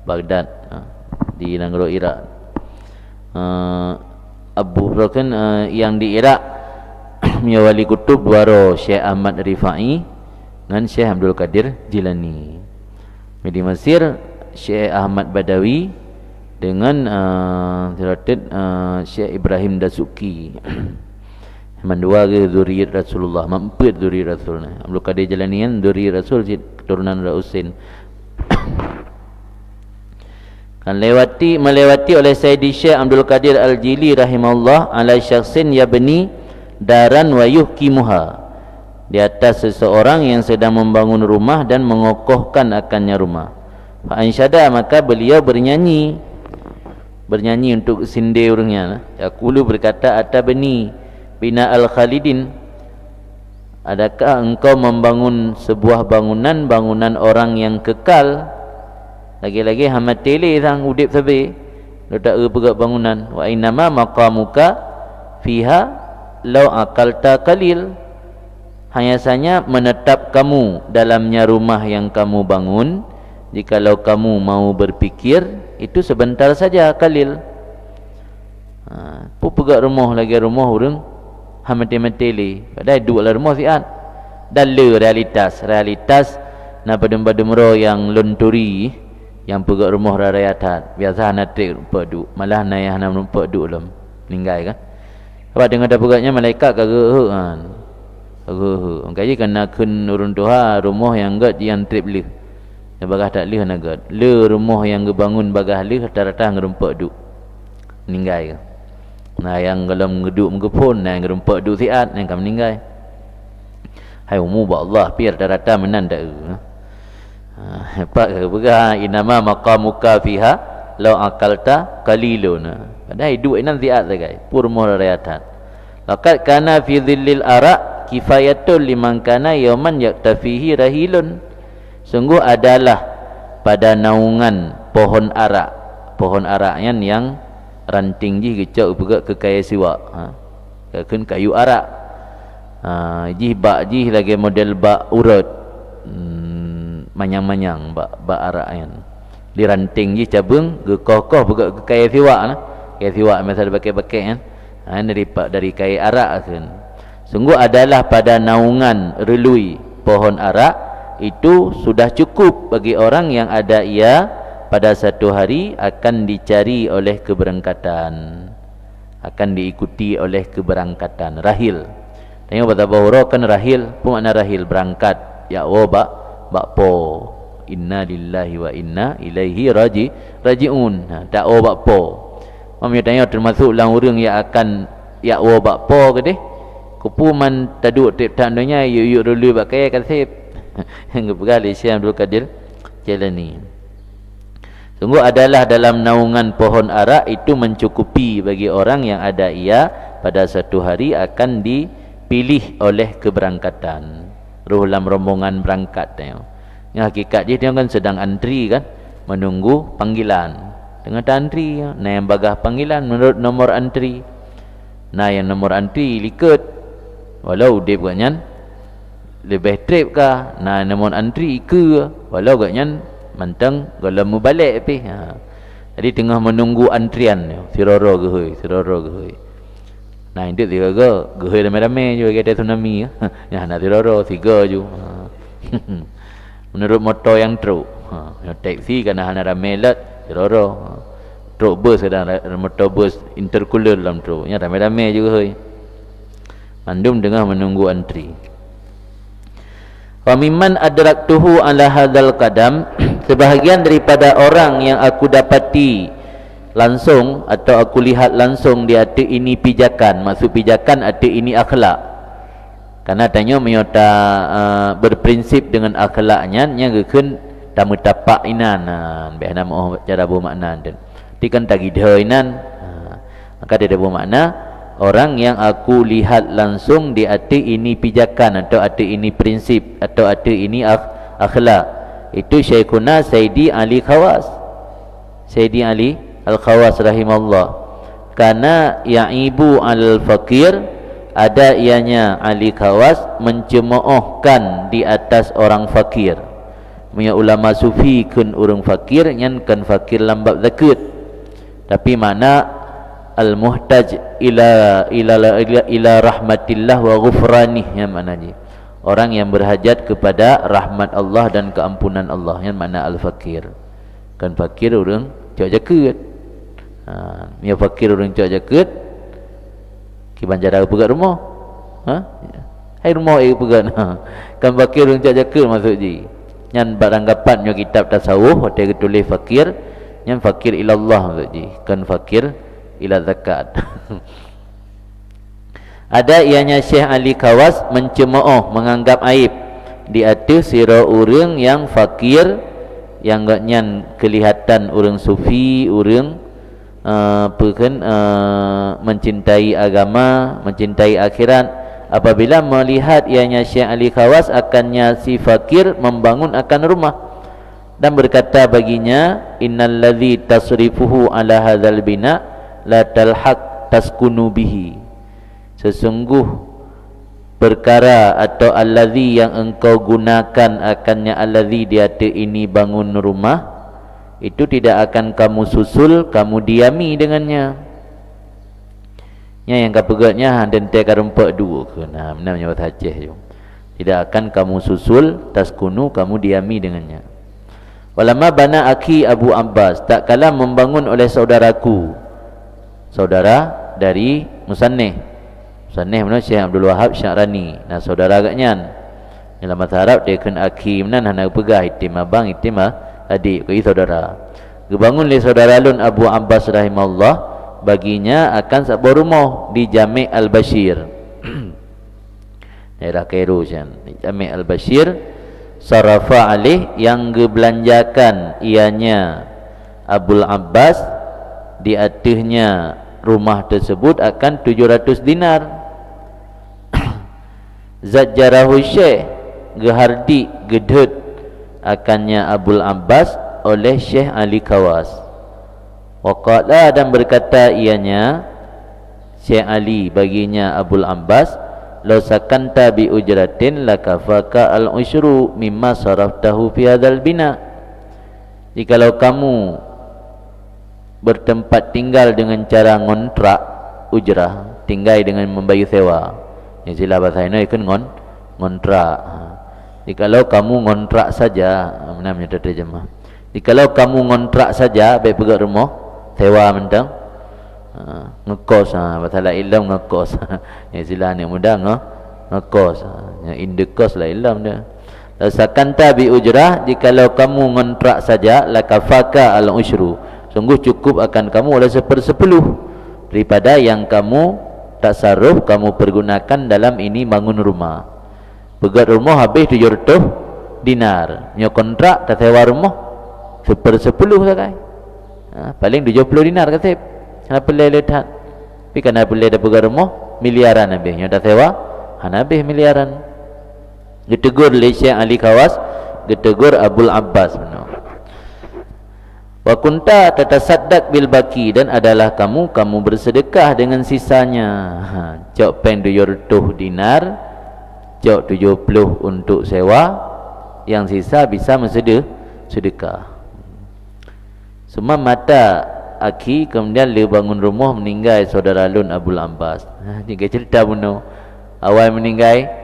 Baghdad, di Nangro Iraq. Abu Bakar yang di Iraq punya wali kutub waro Syekh Ahmad Rifai dengan Syekh Abdul Qadir Jilani. Di Mesir Syekh Ahmad Badawi dengan Syekh Ibrahim Dasuki. Mandua ke zuriat Rasulullah, mampet zuriat Rasul. Abdul Qadir Jilani kan zuriat Rasul, keturunan Husain. Kan melewati oleh Sayyidi Syekh Abdul Qadir Al-Jili rahimahullah ala syakhsin yabni daran wa yuhkimuha, di atas seseorang yang sedang membangun rumah dan mengokohkan akannya rumah. Fa ansyada, maka beliau bernyanyi untuk sindir orangnya. Yaqulu, berkata, atabni bina al-Khalidin, adakah engkau membangun sebuah bangunan orang yang kekal? Lagi-lagi hamat tele sang udip sabe letak pegat bangunan. Wa innama maqamuka fiha law akalta qalil, hanya saja menetap kamu dalamnya rumah yang kamu bangun, jikalau kamu mau berpikir itu sebentar saja, kalil. Pu pegat rumah lagi rumah orang hamati-matili, padahal dua lah rumah siat. Dan realitas na badum-badum ro yang lonturi, yang pegat rumah rarayatat biasa nak trik rumpak duk, malah nayah nak rumpak duk lem ninggai kan. Apa dengar dah pegatnya malaikat kagak kan. Angkai kena kun urun tuha rumah yang gad yang trip lih. Ya bagah tak lih nak gad. Le rumah yang gebangun bagah lih rata-rata ngerumpak duk. Ninggai. Nah yang dalam ngeduk mengepun, nah yang ngerumpak duk siat, yang kam ninggai. Hai umum ba Allah pi rata-rata menan dak. Pak bagah inama maqamuka fiha law akalta qalilun. Padahal duk inan siat sagai. Pur rumah rayatan. Laqad kana fi dhillil ara' kifayatul liman kana yawman yaktafihi rahilun. Sungguh adalah pada naungan pohon arak. Pohon arak yang ranting ji kecak juga ke kaya siwak. Kan kayu arak. Ji bak ji lagi model bak urut. Manyang-manyang bak arak yang. Di ranting ji cabung ke kokoh juga ke kaya siwak lah. Kaya siwak masa pakai-pakai kan. Dari kaya arak kan. Sungguh adalah pada naungan relui pohon arak itu sudah cukup bagi orang yang ada ia pada satu hari akan dicari oleh keberangkatan, akan diikuti oleh keberangkatan, rahil. Tengok kata bahura kan rahil, pun makna rahil berangkat. Ya Allah bakpo. Inna lillahi wa inna ilaihi rajiun. Tak oh bakpo. Mamnya tanya termasuk lang orang yang akan ya Allah bakpo ke deh. Kupu man taduk tip tandonya yu dulu pakai kasih. Yang bergali Syekh Abdul Qadir Jailani. Sungguh adalah dalam naungan pohon arak itu mencukupi bagi orang yang ada ia pada satu hari akan dipilih oleh keberangkatan. Ruh dalam rombongan berangkat. Yang hakikat dia kan sedang antri kan, menunggu panggilan. Tengah antri, nah yang bagah panggilan menurut nomor antri. Nah yang nomor antri likut. Walau dia bukannya lebih trip kah, nah nomor antri ke, walau bukannya mantang kalau mau balik api. Jadi tengah menunggu antrian siroro gehoi. Nah itu tiga gehoi ramai-ramai juga kita tsunami ya. Nak siroro tiga je. Menurut motor yang truk, yang taksi kena hana ramai let siroro. Truk bus sedang motor bus intercooler dalam truk, ya ramai-ramai juga hoi. Mandum tengah menunggu antri. Wa mimman adraktuhu ala hadzal qadam, sebahagian daripada orang yang aku dapati langsung atau aku lihat langsung di hati ini pijakan. Maksud pijakan hati ini akhlak. Karena tanya menyota berprinsip dengan akhlaknya nya gekeun tamu tapak inan behna mau cara bermakna dan tikan tagi inan. Maka dia ada bermakna orang yang aku lihat langsung di hati ini pijakan atau hati ini prinsip atau hati ini akhlak. Itu Syekhuna Sayyidi Ali Khawas. Sayyidi Ali Al-Khawas rahimahullah. Karena ya'ibu al-fakir, ada ianya Ali Khawas mencemoohkan di atas orang fakir. Punya ulama sufi kun orang fakir nyan kan fakir lambat zakat. Tapi mana al-muhtaj ila rahmatillah wa ghufranih, yang maknanya orang yang berhajat kepada rahmat Allah dan keampunan Allah, yang makna al-fakir. Kan fakir orang cak jaket. Ya fakir orang cak jaket ki banjara pegat rumah. Hai rumah pegat. Kan fakir orang cak jaket maksud ji. Yang beranggapan nyo kitab tasawuf ada tulis fakir, yang fakir ilallah maksud ji. Kan fakir ila zakat. Ada ianya Syekh Ali Khawas mencemooh, menganggap aib di atas sira urang yang fakir, yang gaknyan kelihatan urang sufi, urang mencintai agama, mencintai akhirat. Apabila melihat ianya Syekh Ali Khawas akannya si fakir membangun akan rumah dan berkata baginya, innalladzi tasrifuhu ala hadzal bina la talhaq taskunu bihi. Sesungguh perkara atau allazi yang engkau gunakan akannya allazi di hati ini bangun rumah, itu tidak akan kamu susul, kamu diami dengannya. Yang kapegatnya dan te karempak dua ke. Nah, namanya wat hajah je. Tidak akan kamu susul, taskunu, kamu diami dengannya. Walama bana aki Abu Abbas, tak kala membangun oleh saudaraku, saudara dari Musannif. Musannif mana Syekh Abdul Wahab Syarani. Nah saudara agaknya dalam bahasa Arab dia kan aki menan hana pegah itim abang itim adik koi saudara. Gebangun oleh saudara lun Abu Abbas rahimahullah baginya akan sebuah rumah di Jami' Al-Bashir. Daerah Kairo kan. Jami' Al-Bashir sarafa alih yang gebelanjakan ianya Abul Abbas di atasnya rumah tersebut akan 700 dinar. Zajjarahu Syekh gehardi gedhut akannya Abul Abbas oleh Syekh Ali Khawas. Waqala, dan berkata ianya Syekh Ali baginya Abul Abbas, law sakanta bi ujratin lakafaka al usyru mimma saraftahu fi hadzal bina. Jikalau kamu bertempat tinggal dengan cara ngontrak, ujrah, tinggal dengan membayar sewa. Yang sila bahasa ini kan ngontrak. Jikalau kamu ngontrak saja, namanya terjemah. Jikalau kamu ngontrak saja, baik pegang rumah, sewa mentang, ngekos, bahasa la ilam ngekos. Yang sila ni mudah ngekos, yang indekos la ilam dia. Lasakanta bi ujrah, jikalau kamu ngontrak saja, lakafaka al usyru, sungguh cukup akan kamu oleh 1/10 daripada yang kamu tasarruf, kamu pergunakan dalam ini bangun rumah. Pegat rumah habis 700 dinar, nyo kontrak tak sewa rumah 1/10 sakai. Paling 70 dinar kata. Kenapa lehat? Tapi kan apa dah pegat rumah miliaran habis, nyo tak sewa habis miliaran. Ditegur oleh Syekh Ali Khawas, ditegur Abul Abbas benar. Wa kunta tatasaddaq bil baki, dan adalah kamu bersedekah dengan sisanya. Cok pen 700 dinar, cok 70 untuk sewa, yang sisa bisa sedekah. Semua mata aki kemudian le bangun rumah meninggal saudara Lun Abul Abbas. Tiga cerita bunuh. Awal meninggal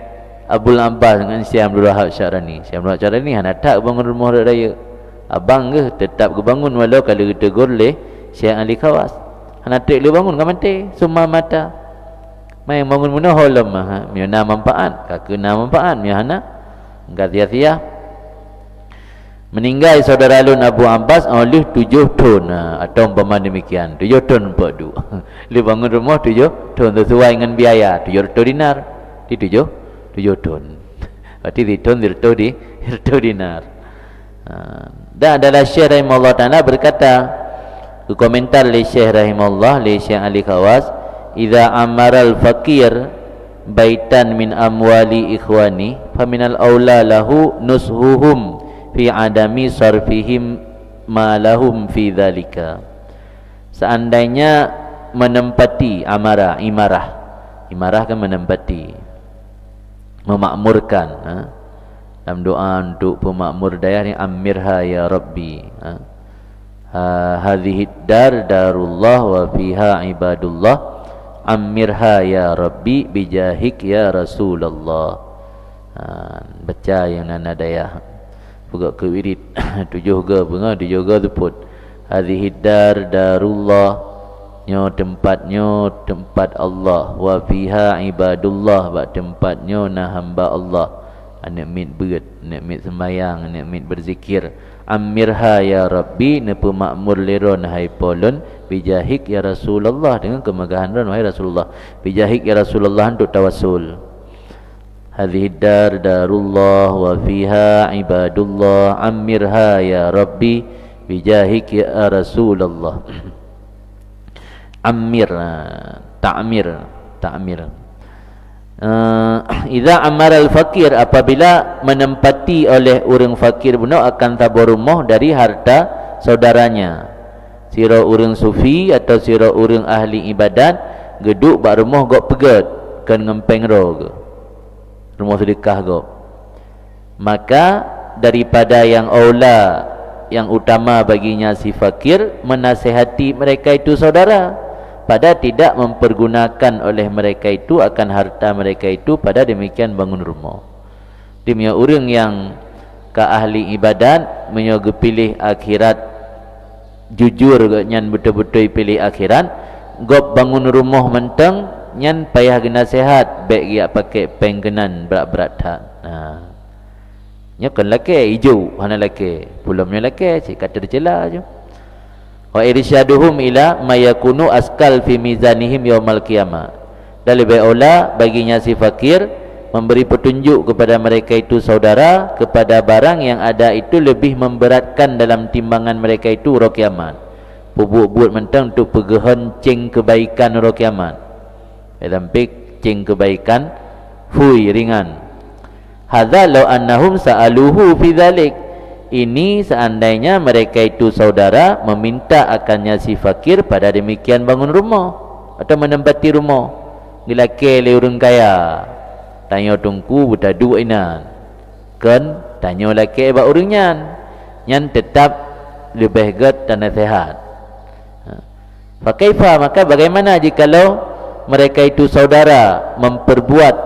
Abul Abbas dengan Syekh Abdul Wahab Syarani. Syekh Abdul Wahab Syarani hendak tak bangun rumah raya. Abang ke tetap ke bangun walau kalau ditegur oleh Syekh Ali Khawas. Hendak tak le bangun kan mati semua mata. Mai bangun munah holam miana manfaat, kakena manfaat miana enggak sia-sia. Meninggal saudara Lun Abu Abbas oleh 7 ton atau umpama demikian 7 ton padu. Le bangun rumah 7 ton sesuai dengan biaya 700 dinar di 7 ton. Berarti di ton di 7 dinar. Dan adalah Syekh rahimahullah ta'ala berkata, komentar oleh Syekh rahimahullah, oleh Syekh Ali Khawas, idza amaral fakir baitan min amwali ikhwani faminal aula lahu nushuhum fi adami sarfihim ma lahum fi dhalika. Seandainya menempati imarah kan menempati, memakmurkan, dalam doa untuk pemakmur daerah ni, amirha ya Rabbi, hadhihi dar darullah wa fiha ibadullah, amirha ya Rabbi bijahik ya Rasulullah. Baca yang nana daya pegak ke wirid 7 ga bunga 7 ga teput, hadhihi dar darullah, nyo tempat Allah, wa fiha ibadullah, bak tempatnyo na hamba Allah, anak mit berat, anak mit sembayang, anak mit berzikir. Amirha ya Rabbi, ne pemakmur leron hai polon, bijahik ya Rasulullah, dengan kemegahan ron wahai Rasulullah, bijahik ya Rasulullah untuk tawassul. Hadhihi dar darullah wa fiha ibadullah, amirha ya Rabbi bijahik ya Rasulullah. Amir, ta'mir. Idza amara al-fakir, apabila menempati oleh orang fakir bunuh akan tabur rumah dari harta saudaranya. Sira orang sufi atau sira orang ahli ibadat geduk bak rumah gok pegat kan ngempeng ro, rumah sedekah gok. Maka daripada yang aula, yang utama baginya si fakir menasihati mereka itu saudara, pada tidak mempergunakan oleh mereka itu akan harta mereka itu pada demikian bangun rumah. Demikian orang yang ke ahli ibadat menyoga pilih akhirat, jujur nyan betul-betul pilih akhirat, gop bangun rumah menteng nyan payah kena sehat, baik dia pakai pengkenan berat-berat tak. Nya kan laki hijau, hana laki pulamnya laki cik kata dicela je. Wa irsyaduhum ila mayakunu askal fi mizanihim yaumal qiyamah. Dan lebih aula baginya si fakir memberi petunjuk kepada mereka itu saudara kepada barang yang ada itu lebih memberatkan dalam timbangan mereka itu hari kiamat. Buat mentang untuk pegahan ceng kebaikan hari kiamat. Dalam pik ceng kebaikan fui ringan. Hadza law annahum sa'aluhu fi dzalik, ini seandainya mereka itu saudara meminta akannya si fakir pada demikian bangun rumah atau menempati rumah gilake le urang kaya tanya tungku butadu inan kan tanya laki ba urangnya nyan tetap lebih get dan nasihat. Fakaifa, maka bagaimana jikalau mereka itu saudara memperbuat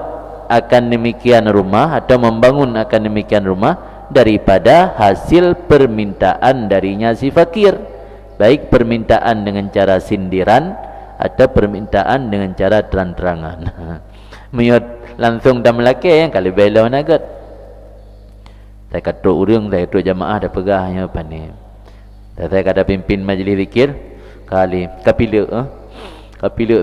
akan demikian rumah atau membangun akan demikian rumah daripada hasil permintaan darinya si fakir, baik permintaan dengan cara sindiran atau permintaan dengan cara terang-terangan. Menyot langsung dah melaki yang kali bela nagat. Saya kata urang, saya kata jamaah dah pegahnya apa ni. Saya kata pimpin majlis zikir kali kapila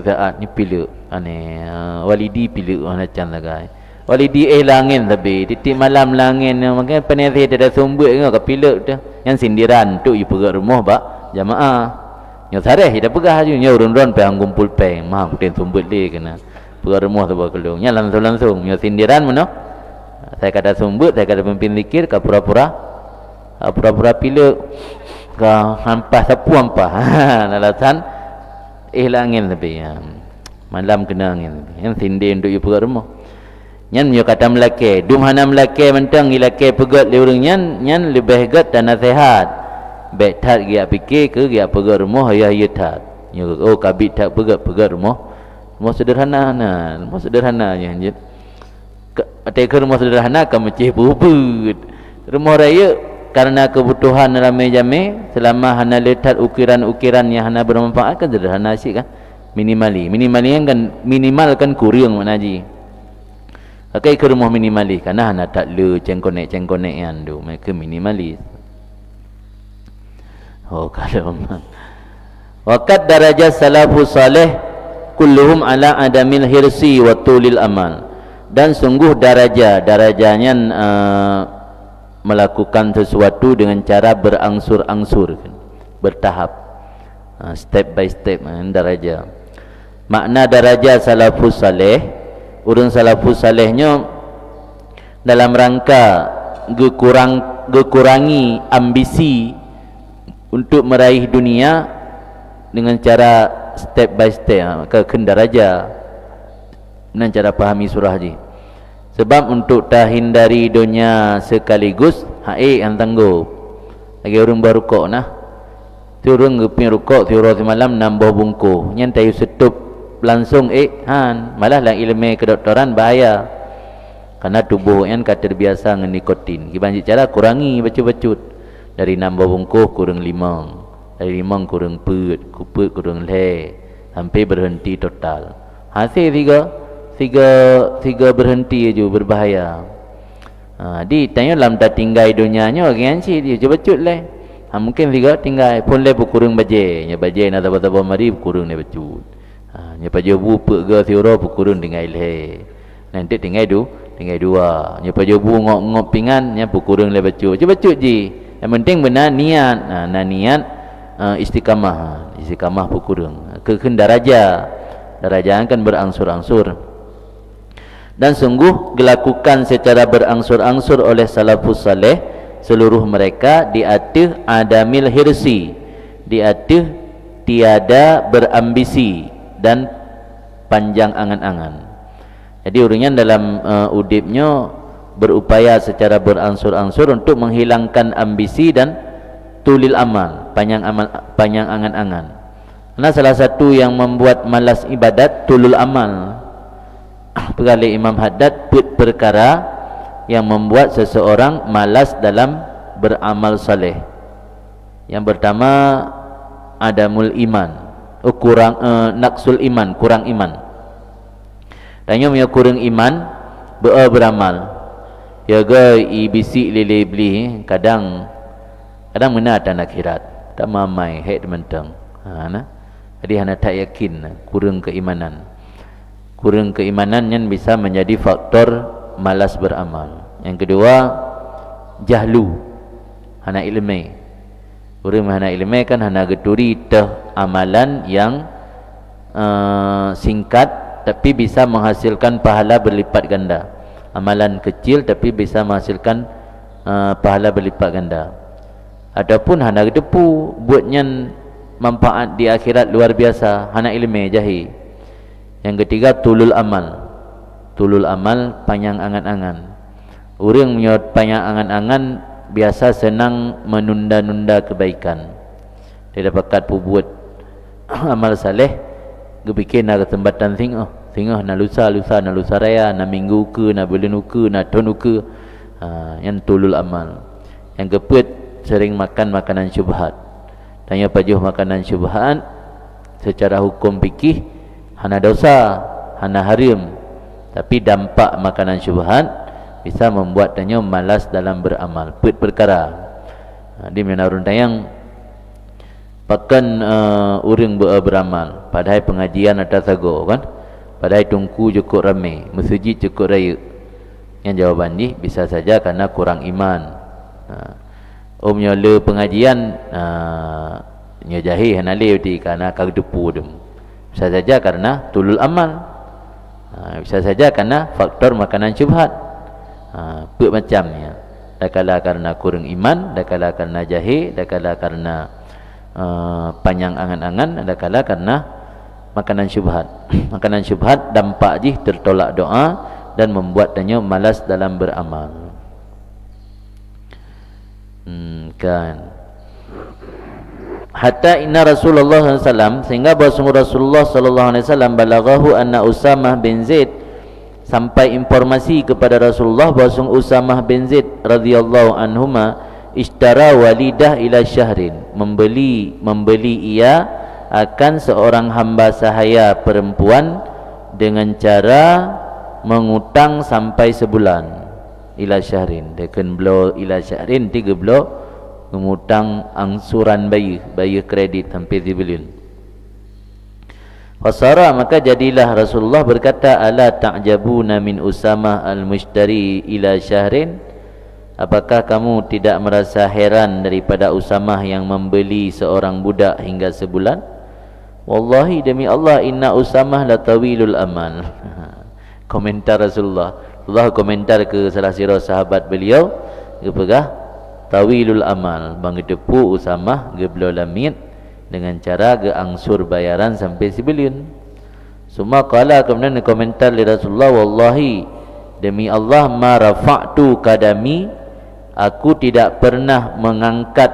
saat ni pila ane walidi pila macam lagai walidi langin tapi titik malam langin makanya penasi ada sumber ke kapila tu yang sindiran tu ibu pegang rumah bak jamaah nya sareh dah pegah je nya urun-urun pang kumpul peng mah putin sumber le kena pegang rumah tu bak kelung nya langsung nya sindiran mana saya kata sumber saya kata pimpin zikir ka pura-pura pila ka hampas sapu hampas alasan langin lebih malam kena angin yang sindir untuk ibu pegat rumah nyan nyo kata melake dumhana melake mentang ilake pegat le urang nyan lebih hegat dan nasihat baik tat dia fikir ke dia pegat rumah ayah ya tat nyo oh kabit tak pegat rumah sederhana nya atai rumah sederhana ka mecih bubut rumah raya karena kebutuhan ramai jami selama hana letak ukiran-ukiran yang hana bermanfaat kan sederhana asyik kan minimali kan minimalkan kurang manaji pakai ke rumah minimali karena hana tak le cengkonek yang tu mereka minimalis. Oh kalau waqad darajat salafus salih kulluhum ala adamil hirsi wa tulil amal, dan sungguh darajanya melakukan sesuatu dengan cara berangsur-angsur, bertahap, step by step, daraja. Makna daraja salafus saleh, urang salafus salehnya dalam rangka kurangi ambisi untuk meraih dunia dengan cara step by step, ke daraja dengan cara pahami surah ni. Sebab untuk tak hindari dunia sekaligus yang tangguh lagi orang berukuk nah turun ngepin rukuk tiura semalam nambah bungkuh nyantai setup langsung malah lah ilmu kedokteran bahaya karena tubuh yang terbiasa dengan nikotin kita cara kurangi bacut-bacut dari nambah bungkuh kurang limang, dari limang kurang put kurang le sampai berhenti total hasil tiga berhenti je berbahaya. Di tanya dalam tak tinggal dunianya orang si dia cuba cut lah. Mungkin tiga tinggal pun le kurang baje, nya baje nak taba-taba mari kurang le bacut. Nya pajobu pega tiura kurang tinggal le. Nanti tinggal dua. Nya pajobu ngok pingan nya kurang le bacut. Cuba cut je. Yang penting benar niat. Niat istiqamah kurang. Ke daraja kan berangsur-angsur. Dan sungguh dilakukan secara berangsur-angsur oleh salafus saleh seluruh mereka di atas adamil hirsi, di atas tiada berambisi dan panjang angan-angan. Jadi urangnya dalam udipnya berupaya secara berangsur-angsur untuk menghilangkan ambisi dan tulil amal, panjang angan-angan. Karena salah satu yang membuat malas ibadat tulul amal. Perkali Imam Haddad perkara yang membuat seseorang malas dalam beramal saleh. Yang pertama adamul iman, naqsul iman, kurang iman. Tanya punya kurang iman beramal. Ya gai bisik lele beli kadang mana ada akhirat, tak mamai hek mentang. Jadi hana tak yakin, kurang keimanan. Kurang keimanan yang bisa menjadi faktor malas beramal. Yang kedua jahlu, hana ilmu. Orang hana ilmu kan hana geturi amalan yang singkat tapi bisa menghasilkan pahala berlipat ganda. Amalan kecil tapi bisa menghasilkan pahala berlipat ganda. Adapun hana depu buatnya manfaat di akhirat luar biasa, hana ilmu jahi. Yang ketiga tulul amal. Tulul amal panjang angan-angan. Orang menyot panjang angan-angan biasa senang menunda-nunda kebaikan. Dia dapat buat amal saleh, gebikin nak kesempatan tengah na lusa na lusa raya na minggu ke na bulan ke na tahun ke. Yang tulul amal. Yang keput sering makan makanan syubhat. Tanya pajuh makanan syubhat secara hukum fikih hana dosa, hana haram. Tapi dampak makanan syubhat bisa membuat tanya malas dalam beramal. Put perkara. Di menarun tayang pakan orang beramal. Padahal pengajian atas sago kan. Padahal tungku cukup ramai, masjid cukup raya. Yang jawapan ni bisa saja karena kurang iman. Nyola pengajian nyojahi hanale di karena kagdepu dem. Bisa saja karena tulul amal. Bisa saja karena faktor makanan syubhat. Buat macamnya. Dakala karena kurang iman, dakala karena jahil, dakala karena panjang angan-angan, dakala karena makanan syubhat. Makanan syubhat dampak jih tertolak doa dan membuatnya malas dalam beramal. Kan. Hatta inna Rasulullah SAW, sehingga bahwa Rasulullah SAW balaghahu anna Usamah bin Zaid, sampai informasi kepada Rasulullah bahwa Usamah bin Zaid radhiyallahu anhuma ishtara walidah ila syahrin, membeli ia akan seorang hamba sahaya perempuan dengan cara mengutang sampai sebulan. Ila syahrin, dekan belo ila syahrin 3 belo mengutang angsuran bayi kredit hampir 3 bilion. Fasara, maka jadilah Rasulullah berkata, ala ta'jabuna min Usamah al-mushtari ila syahrin, apakah kamu tidak merasa heran daripada Usamah yang membeli seorang budak hingga sebulan? Wallahi demi Allah, inna Usamah la tawilul amal. Komentar Rasulullah. Allah komentar ke salah sirah sahabat beliau, dia pegah tawilul amal, bang depu Usamah geblo lamit dengan cara ge angsur bayaran sampai sebilion. Semua kala kemudian komentar li Rasulullah, wallahi demi Allah, ma rafa'tu kadami, aku tidak pernah mengangkat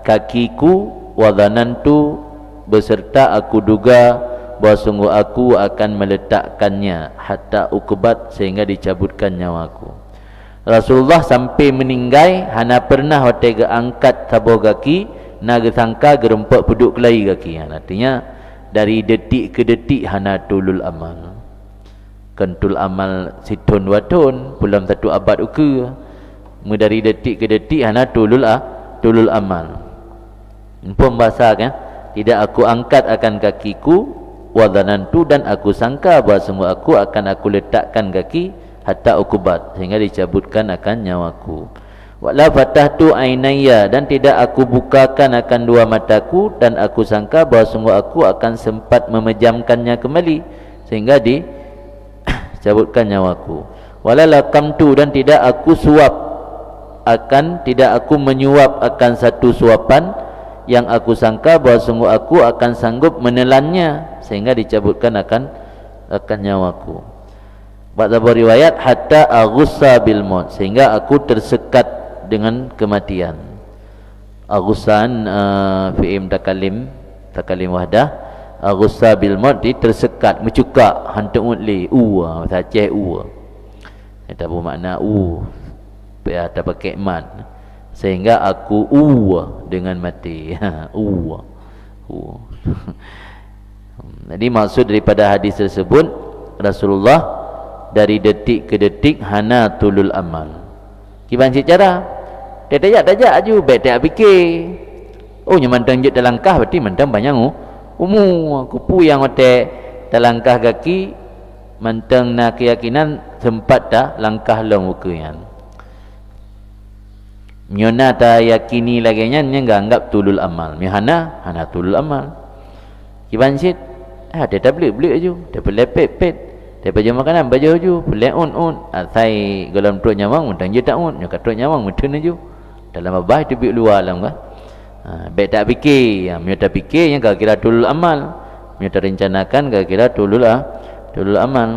kakiku, wa dhanantu, beserta aku duga bahawa sungguh aku akan meletakkannya hatta ukubat, sehingga dicabutkan nyawaku. Rasulullah sampai meninggal hana pernah watega angkat sabuh kaki, naga sangka gerempak peduk kelai kaki. Artinya dari detik ke detik hana tulul amal. Kentul amal situn watun pulam 1 abad uke. Dari detik ke detik hana tulul amal. Pun bahasa kan, tidak aku angkat akan kakiku, wadhanantu, dan aku sangka bahawa semua aku akan aku letakkan kaki hatta ukubat, sehingga dicabutkan akan nyawaku. Wala fatahtu ainaya, dan tidak aku bukakan akan 2 mataku, dan aku sangka bahawa semua aku akan sempat memejamkannya kembali sehingga dicabutkan nyawaku. Wala lakamtu, dan tidak aku menyuap akan satu suapan yang aku sangka bahawa sungguh aku akan sanggup menelannya sehingga dicabutkan akan nyawaku. Pada riwayat hatta aghussa bil maut, sehingga aku tersekat dengan kematian. Aghusan fi'im takalim wahdah, aghussa bil maut, tersekat, mencukak, hantuk mutli, saceh itu bermakna tak pakai mat, sehingga aku dengan mati. Jadi maksud daripada hadis tersebut, Rasulullah dari detik ke detik hana tulul amal. Kiban cara dia tajak aju bet tak fikir. Nyamantang je telangkah berarti mantang banyak kupu yang otak telangkah kaki mantang na keyakinan sempat dah langkah long mukayan. Nyona ta yakini lagi nya enggak anggap tulul amal. Hana tulul amal. Kiban sit dia tak beli aju, dia lepet, baju makanan baju pelik un sai dalam truk nyawang mentang je tak un nyokat truk nyawang meten je dalam abah tu bi luar alam kan. Baik tak fikir, tak fikir yang kira tulul amal, tak rencanakan kira tulul amal.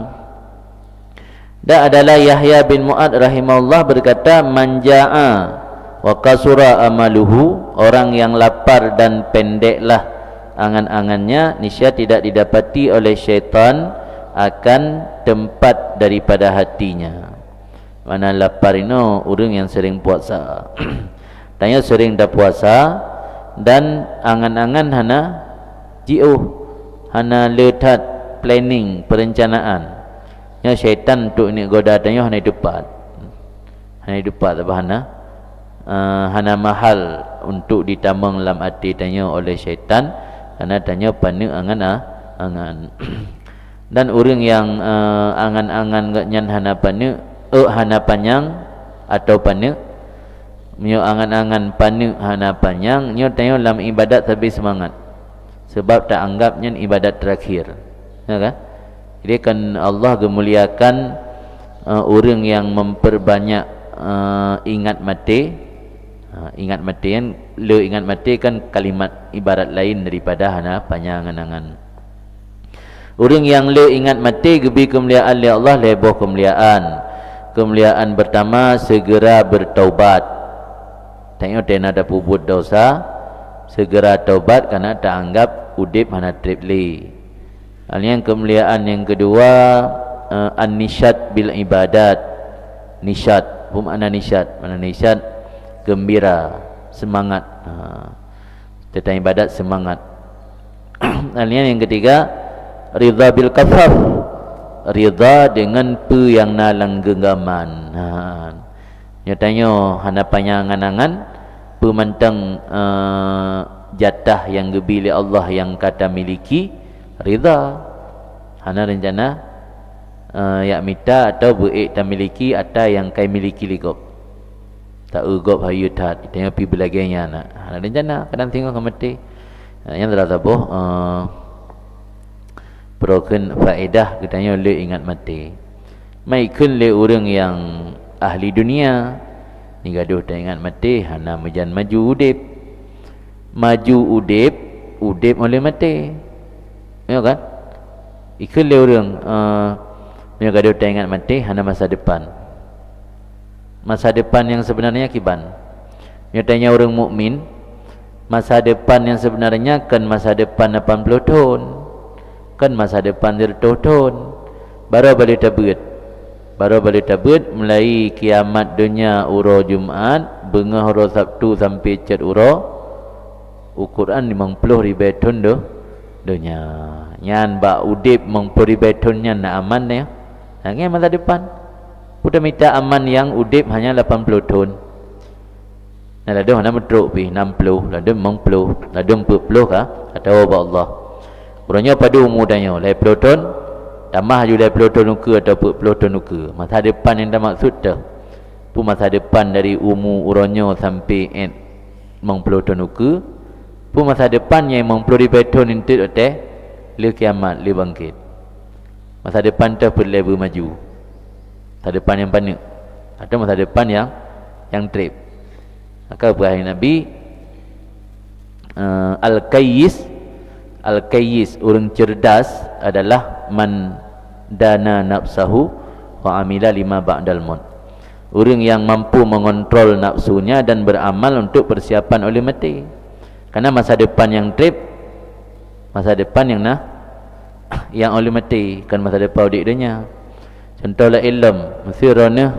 Dan adalah Yahya bin Mu'ad rahimahullah berkata, manja'a wa kasura amaluhu, orang yang lapar dan pendeklah angan-angannya, niscaya tidak didapati oleh syaitan akan tempat daripada hatinya. Mana lapar ini orang yang sering puasa. Tanya sering dah puasa dan angan-angan hana hana letat planning perencanaan. Ya syaitan untuk ni goda tanya hana depat. Hana depat apa hana mahal untuk ditamang dalam hati tanya oleh syaitan, karena tanya pandu angan. Dan orang yang angan-angan nyan hana pandu hana panjang atau pandu nyo angan-angan pandu hana panjang, nyo tanya dalam ibadat tapi semangat sebab tak anggapnya ibadat terakhir, ya kan? Jadi kan Allah gemuliakan orang yang memperbanyak ingat mati. Ingat mati kan, le ingat mati kan kalimat ibarat lain daripada hana panjang angan-angan. Orang yang le ingat mati gebi kemuliaan li Allah leboh kemuliaan. Kemuliaan pertama segera bertaubat. Tengok tena ada pubut dosa, segera taubat karena tak anggap udip hana tripli. Yang kemuliaan yang kedua an-nisyat bil ibadat. Nisyat, apa makna nisyat? Mana nisyat? Gembira, semangat. Tentang ibadat semangat. Yang ketiga ridha bil kafaf, ridha dengan pe yang nalang genggaman. Nyatanya hana panjangan-angan pemantang jatah yang gebili Allah yang kata miliki, ridha. Hana rencana yak mita atau buik tak miliki atau yang kai miliki ligop. Tak ugop hayu tat tengok pi belagainya nak. Hana rencana kadang tengok ke mati. Yang teratabuh broken faedah katanya le ingat mati. Mai kun le orang yang ahli dunia ni gaduh tak ingat mati, hana mejan maju udip. Maju udip oleh mati. Ya kan? Ikut le orang yang gaduh tak ingat mati, hana masa depan. Masa depan yang sebenarnya kiban. Nyatanya orang mukmin, masa depan yang sebenarnya kan masa depan 80 tahun. Kan masa depan 100 tahun. Baru balik tabut mulai kiamat dunia uro Jumaat, bengah uro Sabtu sampai cat uro ukuran 50 ribu tahun doh dunia. Nyan ba udip 50 ribu tahunnya nak aman ya. Nang masa depan. Udah minta aman yang udip hanya 80 tahun. Nah lalu hana metruk pi 60, lalu 50, lalu 40 kah? Atau Allah. Kurangnya pada umur tanya 80 tahun, tambah juga 80 tahun nuka atau 40 tahun nuka. Masa depan yang dah maksud tu. Pu masa depan dari umur urangnya sampai 50 tahun nuka. Pu masa depan yang 50 ribu tahun itu teh le kiamat le bangkit. Masa depan tu perlu maju. Masa depan yang panik atau masa depan yang trip. Maka Ibrahim Nabi Al-Qayyis orang cerdas adalah man dana nafsahu wa amila lima ba'dal maut. Orang yang mampu mengontrol nafsunya dan beramal untuk persiapan oleh mati. Karena masa depan yang trip, masa depan yang oleh mati, kan masa depan udik dunia. Contohlah ilm, mesti rona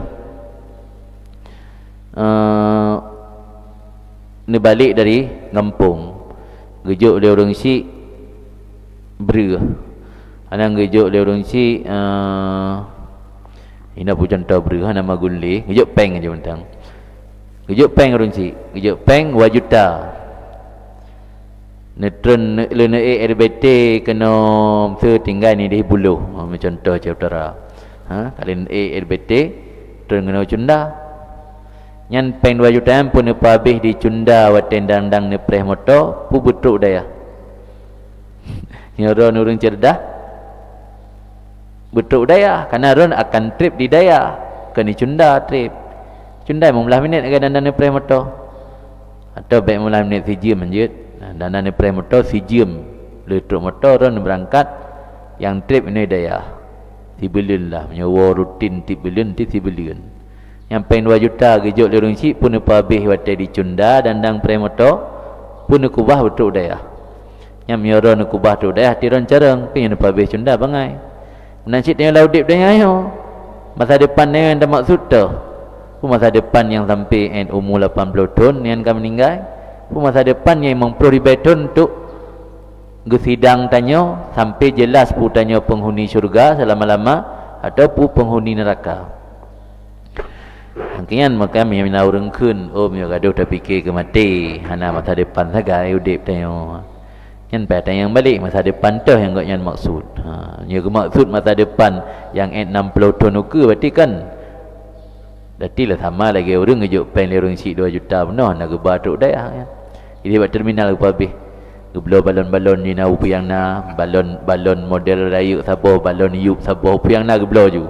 ni balik dari ngampung. Gejuk dia orang si ber. Anang gejuk dia orang si ina pu contoh ber nama gunli, gejuk peng aja mentang. Gejuk peng orang si, gejuk peng wajuta. Netron lene RBT kena tinggal ni di buluh. Macam contoh je utara. Kalian RBT tren kena cunda. Nyan peng 2 juta pun apa habis di cunda waten dang-dang ni preh motor pu butruk daya. Nyoro nurung cerdah. betul daya karena ron akan trip di daya kena cunda trip cunda 15 minit ke dan prem motor atau baik 15 minit si jam menjut dan prem motor si jam letruk motor ron berangkat yang trip ini daya tibilun lah menyewa rutin tibilun yang pen 2 juta gejok lirung si pun habis watai di cunda dan prem motor pun kubah betul daya yang menyewa kubah tu daya tiron carang pun yang habis cunda bangai nasib dia laudip dia ayo masa depan dia yang dah maksud tu pun masa depan yang sampai umur 80 tahun yang akan meninggal pun masa depan yang memperoleh beton untuk gesidang tanya sampai jelas pun tanya penghuni syurga selama-lama ataupun penghuni neraka mungkin maka kami yang menawurkan dia gaduh dah fikir ke mati hana masa depan saja udip tanya yang pada yang balik masa depan tu yang yang maksud yang maksud masa depan yang 60 tahun ke berarti kan berarti lah sama lagi orang ngejuk pen lirung si 2 juta penuh nak gebatuk dah ya. Jadi buat terminal ke habis geblo balon-balon ni nak yang na balon model rayu sabah balon yup sabah yang na geblo ju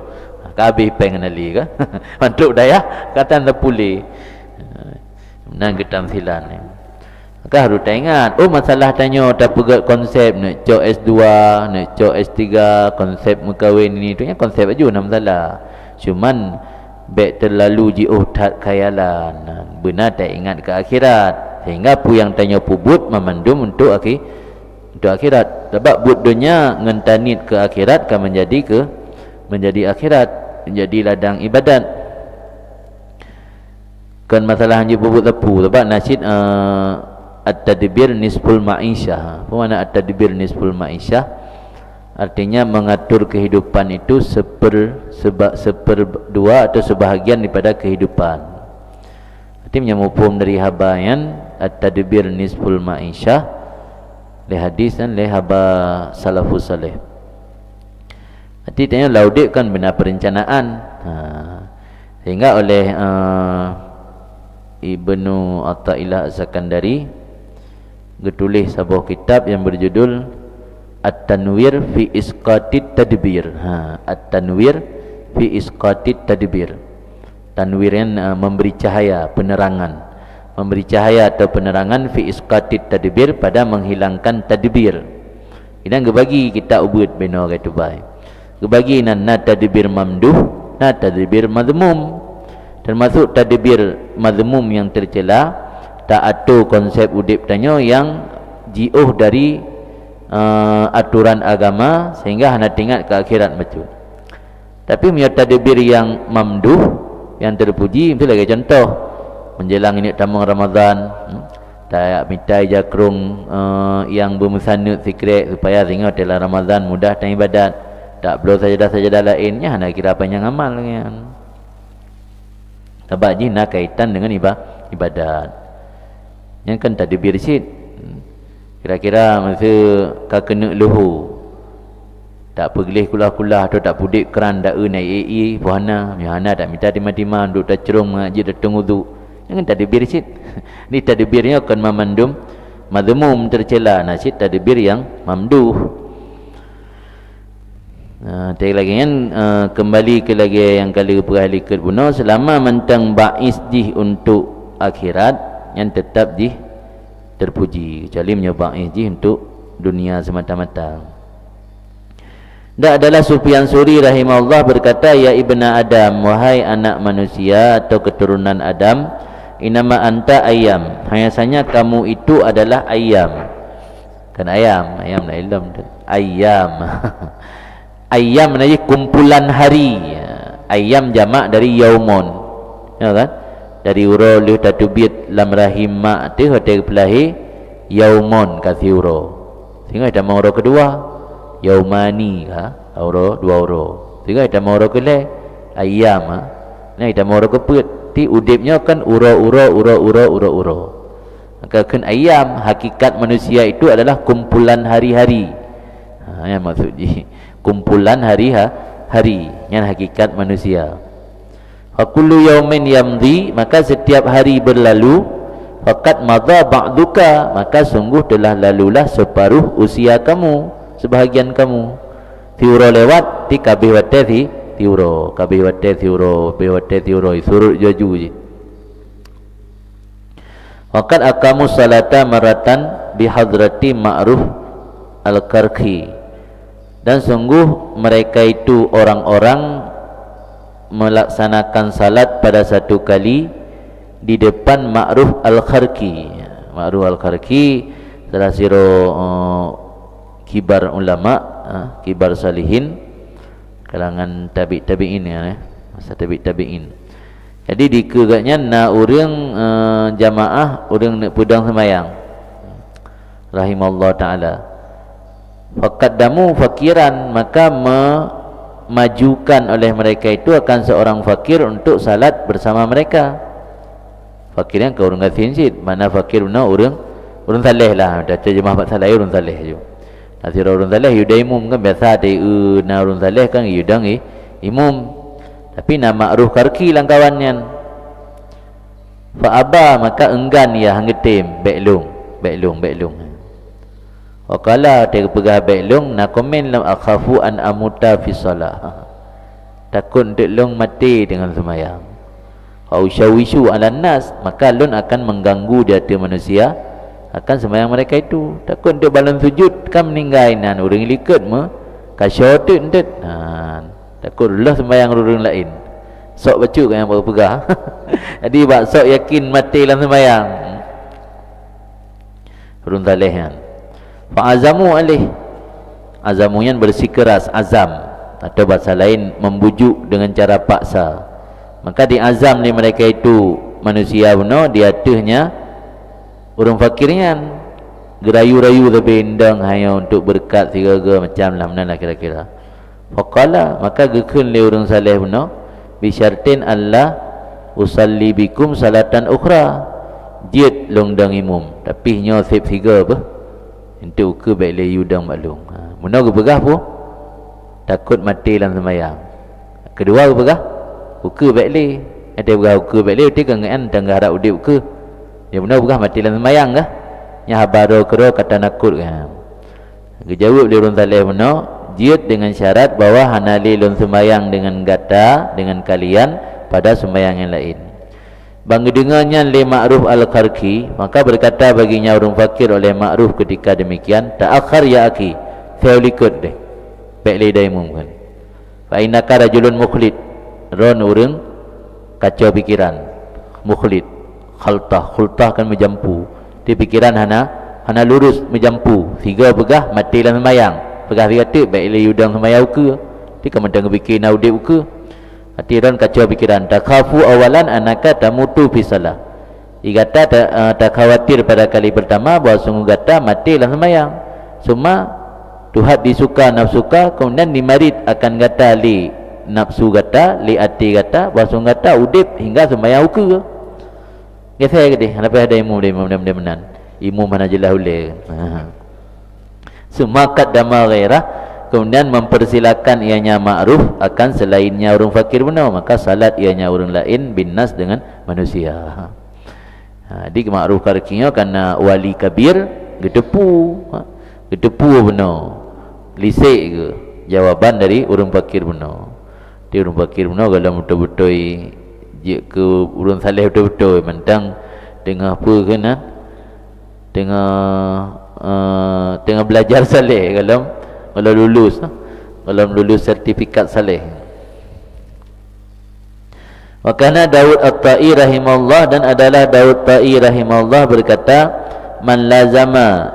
habis pen kenali ke mantuk dah ya kata tak pulih nang ketamsilan ni maka harus ingat masalah tanya tak pegat konsep nak cok S2 nak cok S3 konsep mengkahwin ni tu konsep aja nak masalah cuman baik terlalu tak khayalan benar tak ingat ke akhirat sehingga pu yang tanya pubut memandum untuk akhirat sebab but dunia ngentanit ke akhirat kan menjadi akhirat menjadi ladang ibadat kan masalah hanya pubut tepu sebab nasid at-tadbir nisful ma'isyah. Apa makna at-tadbir nisful ma'isyah? Artinya mengatur kehidupan itu seperdua atau sebahagian daripada kehidupan. Artinya mufhum dari habayan at-tadbir nisful ma'isyah li hadis dan li haba salafus salih. Artinya laudit kan benar perencanaan. Sehingga oleh Ibnu Athaillah Az-Zakandari getulis sebuah kitab yang berjudul At-Tanwir fi Isqatit Tadbir. At-Tanwir fi Isqatit Tadbir. Tanwir yang memberi cahaya, penerangan. Memberi cahaya atau penerangan fi Isqatit Tadbir pada menghilangkan tadbir. Ini gebagi kita ubud beno kata baik. Gebagi na tadbir mamduh, na tadbir madmum. Termasuk tadbir madmum yang tercela tak atur konsep udip tanya yang jauh dari aturan agama sehingga hanya ingat ke akhirat macam. Tapi punya tadbir yang mamduh yang terpuji itu lagi contoh menjelang ini tamang Ramadan tak mitai jakrung yang bermusanut sikret supaya sehingga dalam Ramadan mudah dan ibadat tak perlu sajadah-sajadah lainnya hanya kira panjang amal kan. Sebab ni nak kaitan dengan ibadat. Yang kan tadbir sid. Kira-kira masa ka kena luhu. Tak pergelih kulah-kulah atau tak pudik keran dak naik AE puhana, mihana tak minta timah-timah duk tacerung mengaji datang wudu. Yang kan tadbir sid. Ni tadbirnya akan memandum madmum tercela, nasid tadbir yang mamduh. Tadi lagi kan kembali ke lagi yang kali perahli kedbuno selama mentang ba'is jih untuk akhirat yang tetap jih terpuji kecuali menyebabkan jih untuk dunia semata-mata. Dan adalah Sufyan Suri rahimahullah berkata, ya ibna Adam, wahai anak manusia atau keturunan Adam, inama anta ayam, hanyasanya kamu itu adalah ayam. Kan ayam nak ilm ayam. Ayam maknanya kumpulan hari. Ayam jamak dari yaumun. Ya kan? Dari uro li tatubit lam rahim ma tu hotel pelahi yaumun kasi uro. Sehingga ada uro kedua yaumani uro dua uro. Sehingga ada uro kele ayam Nah ada uro keput. Ti udipnya kan uro. Maka kan ayam hakikat manusia itu adalah kumpulan hari-hari. Yang maksudnya kumpulan hari yang hakikat manusia. Fakullu yaumin yamdi, maka setiap hari berlalu, faqad madha ba'duka, maka sungguh telah lalulah separuh usia kamu, sebahagian kamu. tiuro lewat ti kabeh wate tiuro kabeh wate tiuro surut jaju je. Waqad aqamu salata maratan bihadrati Ma'ruf al-Karki, dan sungguh mereka itu orang-orang melaksanakan salat pada satu kali di depan Ma'ruf al-Karki. Ma'ruf al-Karki salah siro kibar ulama, kibar salihin kalangan tabi'in ya, masa tabi'in. Jadi dikegaknya na urang jamaah urang nak pudang semayang rahimallahu taala. Faqaddamu fakiran, maka memajukan oleh mereka itu akan seorang fakir untuk salat bersama mereka. Fakir yang ke urang gasinsit, mana fakir na urang saleh lah, dah terjemah bahasa saleh urang saleh je. Nasir urang saleh yu imum kan biasa de na urang saleh kan yu dang imum. Tapi nama Ma'ruf Karki langkawannya fa'aba, maka enggan ia hanggetim beklung. Wakala dia pegah beklung na komen lam akhafu an amuta fi salah, takut untuk long mati dengan semayang. Au syawishu ala nas, maka lun akan mengganggu di hati manusia akan semayang mereka itu. Takut untuk balon sujud kan meninggai nan orang likut me kasyotut ndet. Takut Allah sembahyang orang lain. Sok baca kan yang baru pegah. Jadi bak sok yakin mati dalam sembahyang. Urun saleh kan. Fa azamu alih. Azamu yang bersikeras, azam, atau bahasa lain membujuk dengan cara paksa. Maka diazam ni mereka itu manusia benar diatuhnya orang fakirnya gerayu-rayu lebih indang hanya untuk berkat tiga-tiga macam lah mana kira-kira. Faqala, maka gekun le urang saleh benar bisyartin Allah usalli bikum salatan ukhra, jid long dang imum tapi nyo sip tiga apa untuk ke baik le yudang maklum. Muna ke begah pun takut mati dalam sembahyang. Kedua ke begah uke baik le, ada begah uke baik le ti kan an tang harap udip uke ya benar begah mati dalam sembahyang kah nya habaro kero kata nakut kan. Kejawab le urang saleh benar jid dengan syarat bahawa hanali lun sembayang dengan gata dengan kalian pada sembayang yang lain. Bang dengannya li Ma'ruf al-Karki, maka berkata baginya orang fakir oleh Ma'ruf ketika demikian, ta'akhir ya akhi, saya likut deh baik li daimum kan. Fa innaka rajulun mukhlid, ron urang kacau pikiran, mukhlid, khultah kan menjampu di pikiran hana lurus menjampu tiga pegah mati dalam sembayang. Pegah kata baik le yudang semayau ke ti kamandang fikir na udip ke hati ron kacau pikiran. Takhafu awalan anaka tamutu fi salah, igata tak khawatir pada kali pertama bahawa sungguh gata mati dalam semayang. Cuma Tuhan disuka nafsuka, kemudian dimarit akan gata li nafsu gata li ati gata bahawa sungguh gata udip hingga semayau ke. Ya saya kata lepas ada imum mudah-mudahan imum mana jelah ulil. Semakat dama ghairah, kemudian mempersilakan ianya Ma'ruf akan selainnya orang fakir benar, maka salat ianya orang lain binnas dengan manusia. Di Ma'ruf Karkinya karena wali kabir gedepu benar lisik ke jawaban dari orang fakir benar. Di orang fakir benar kalau betul-betul je ke orang saleh betul-betul mentang dengan apa kena tengah belajar saleh kalau lulus sertifikat saleh. Wa kana Daud At-Tai rahimahullah, dan adalah Daud Tai rahimahullah berkata, man lazama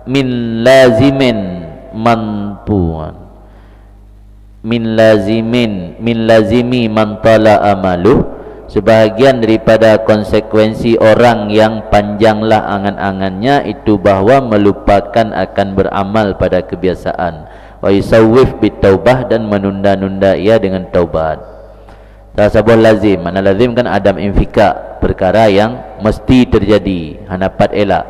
min lazimin manpuan min lazimi man tala amaluh, sebahagian daripada konsekuensi orang yang panjanglah angan-angannya itu bahawa melupakan akan beramal pada kebiasaan. Wa yusawwif bitaubah, dan menunda-nunda ia dengan taubat. Tasabbuh lazim, mana lazim kan adam infika, perkara yang mesti terjadi, hanapat elak.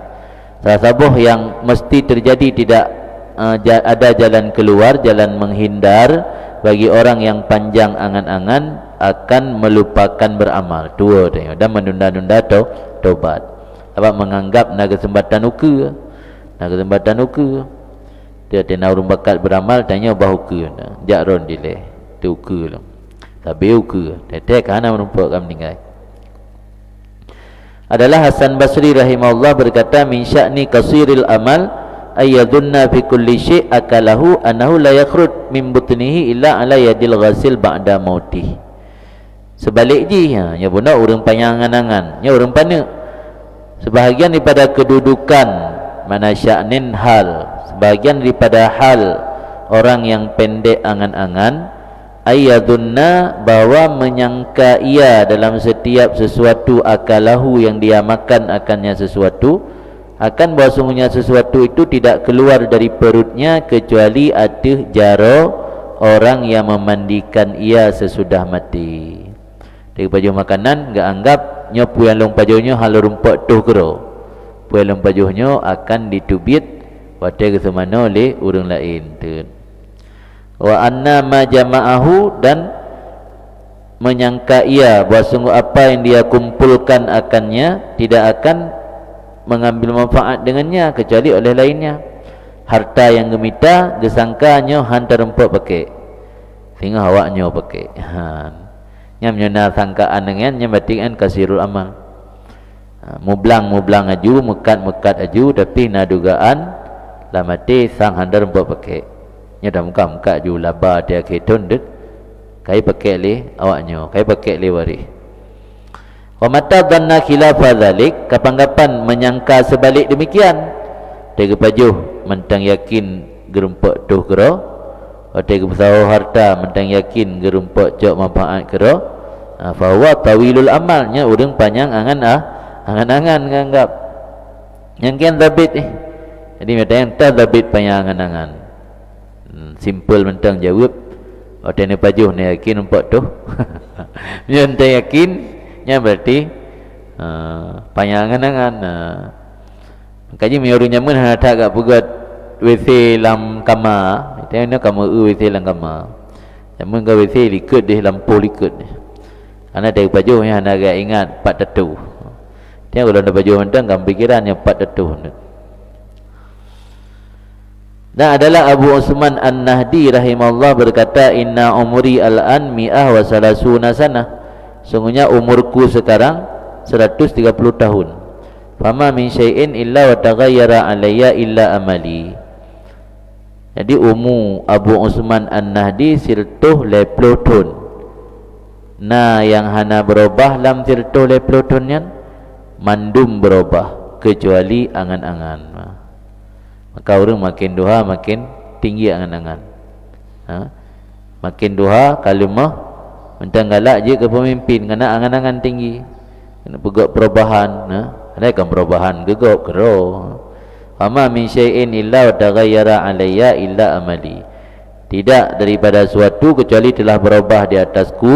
Tasabbuh yang mesti terjadi, tidak ada jalan keluar, jalan menghindar bagi orang yang panjang angan-angan akan melupakan beramal. Dua dia, dan menunda-nunda taubat. Sebab menganggap nak kesempatan uka. Dia dia tena urung bakat beramal tanya bahuka jakron dile tu uka lu tapi uka tetek kana menumpuk kam tinggal. Adalah Hasan Basri rahimahullah berkata min sya'ni qasiril amal ayyadunna fi kulli syai' akalahu annahu la yakhruj min butnihi illa ala yadil ghasil ba'da mautih. Sebalik je nya pun urang panyangan-angan nya urang pana sebahagian daripada kedudukan mana sya'nin hal sebahagian daripada hal orang yang pendek angan-angan ayyadunna bahwa menyangka ia dalam setiap sesuatu akalahu yang dia makan akannya sesuatu akan bahawa sungguhnya sesuatu itu tidak keluar dari perutnya kecuali ada jaro orang yang memandikan ia sesudah mati. Dari baju makanan enggak anggap nyo puyan long pajohnyo hal rumput tuh kero puyan long pajohnyo akan ditubit pada ke semana oleh orang lain tu. Wa anna ma jama'ahu dan menyangka ia bahawa sungguh apa yang dia kumpulkan akannya tidak akan mengambil manfaat dengannya kecuali oleh lainnya. Harta yang gemita gesangkanyo hantar rempuk pakai sehingga awaknyo pakai nya menyana sangkaan dengannya berarti kan kasirul amal. Mublang aju mekat aju tapi na dugaan lah mati sang hantar rempuk pakai nya dah muka ju laba dia ketun det kai pakai le awaknyo kai pakai le waris. Wa mata dhanna khilafa dzalik kapan-kapan menyangka sebalik demikian tega pajuh mentang yakin gerumpuk tuh kero tega besar harta mentang yakin gerumpuk cok manfaat kero fa huwa tawilul amalnya urang panjang angan-angan nganggap yang kian dabit jadi macam yang tak dabit panjang angan-angan simple mentang jawab ni pajuh ni yakin nampak tu yang tak yakin nya berarti panyangan-angan kaji miuru nyamun hana tak pugat WC lam kamar itu ni kamar WC lam kamar nyamun ke WC likut deh lampu likut ana dari pajuh yang hana agak ingat 4 tetu dia kalau ada pajuh mentang kam pikiran yang 4 tetu. Dan adalah Abu Usman An-Nahdi rahimahullah berkata inna umri al-an mi'ah wa salasuna sana sungguhnya umurku sekarang 130 tahun fama min syai'in illa wa taghayyara alayya illa amali. Jadi umur Abu Usman An-Nahdi sirtuh leplo tahun na yang hana berubah lam sirtuh leplo tahun mandum berubah kecuali angan-angan. Maka orang makin duha makin tinggi angan-angan. Makin duha kalau mah mentang galak je ke pemimpin kena angan-angan tinggi. Kena pegok perubahan, ada kan perubahan gegok kero. Fama min syai'in illa wa taghayyara alayya illa amali. Tidak daripada suatu kecuali telah berubah di atasku.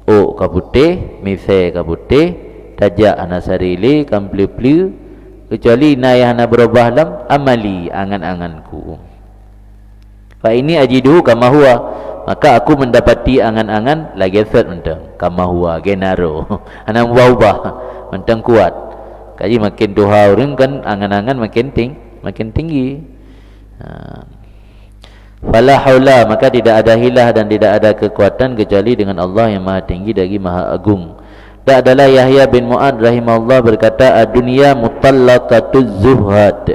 Oh kaputih, mise kaputih, tajak anasarile kample-ple kecuali naya hana berubah lam amali angan-anganku. Fa ini ajidu kama huwa maka aku mendapati angan-angan lagi set mentang kama huwa genaro hana ubah-ubah mentang kuat. Kaji makin duha orang kan angan-angan makin tinggi. Fala haula maka tidak ada hilah dan tidak ada kekuatan kecuali dengan Allah yang maha tinggi lagi maha agung. Dan adalah Yahya bin Mu'ad rahimahullah berkata ad-dunya mutallaqatuz zuhad.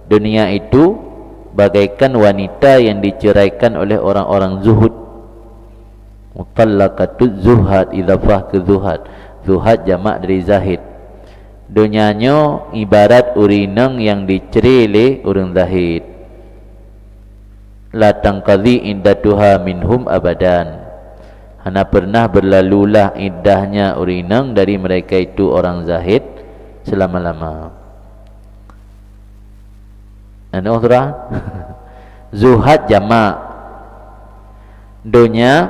Dunia itu bagaikan wanita yang diceraikan oleh orang-orang zuhud. Mutallaqatuz zuhad idhafah ke zuhad. Zuhad jamak dari zahid. Dunianya ibarat urinang yang dicerai oleh orang zahid. La tangqadhi iddatuha minhum abadan. Hana pernah berlalulah iddahnya urinang dari mereka itu orang zahid selama-lama. Anda surah zuhad jamak dunia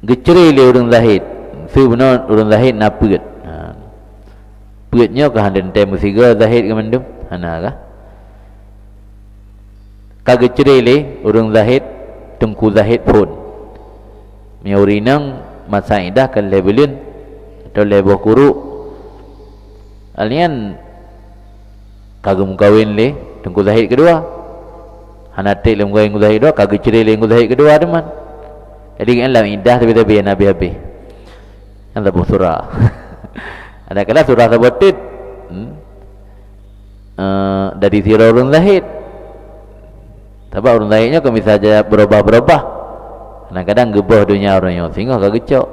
geceri le orang zahid fi benar orang zahid naput putnya ke handan temu siga zahid ke mandum hana kah kageceri le orang zahid tengku zahid pun miurinang masaidah kan lebelin atau leboh kuru alian kagum kawin le tengku zahid kedua. Hanatik lem goreng zahid kedua, kagak cerai lem zahid kedua teman. Jadi kan lam indah tapi nabi habis. Kan tak surah. Ada kala surah sabotit. Dari sirah urun zahid. Sebab urun zahidnya kalau misalnya berubah-berubah. Kadang-kadang gebah dunia orangnya sehingga kagak cok.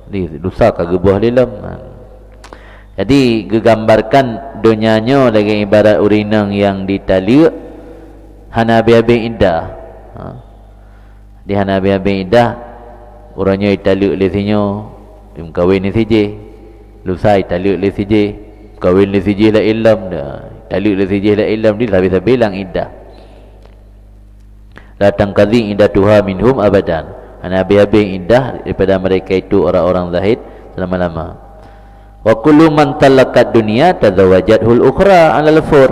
Jadi dosa kagak gebah dalam. Jadi gegambarkan dunianya lagi ibarat urinang yang ditaliuk hana biabe indah. Di hana biabe indah orangnya italiuk lesinyo tim kawin ni sije. Lusa italiuk le sije, kawin le sije la ilm dah. Italiuk le sije la ilm dia habis bilang indah. Datang kali indah Tuhan minhum abadan. Hana biabe indah daripada mereka itu orang-orang zahid selama-lama. Wa kullu man talakat dunia tazawwajathul ukhra 'alal fur.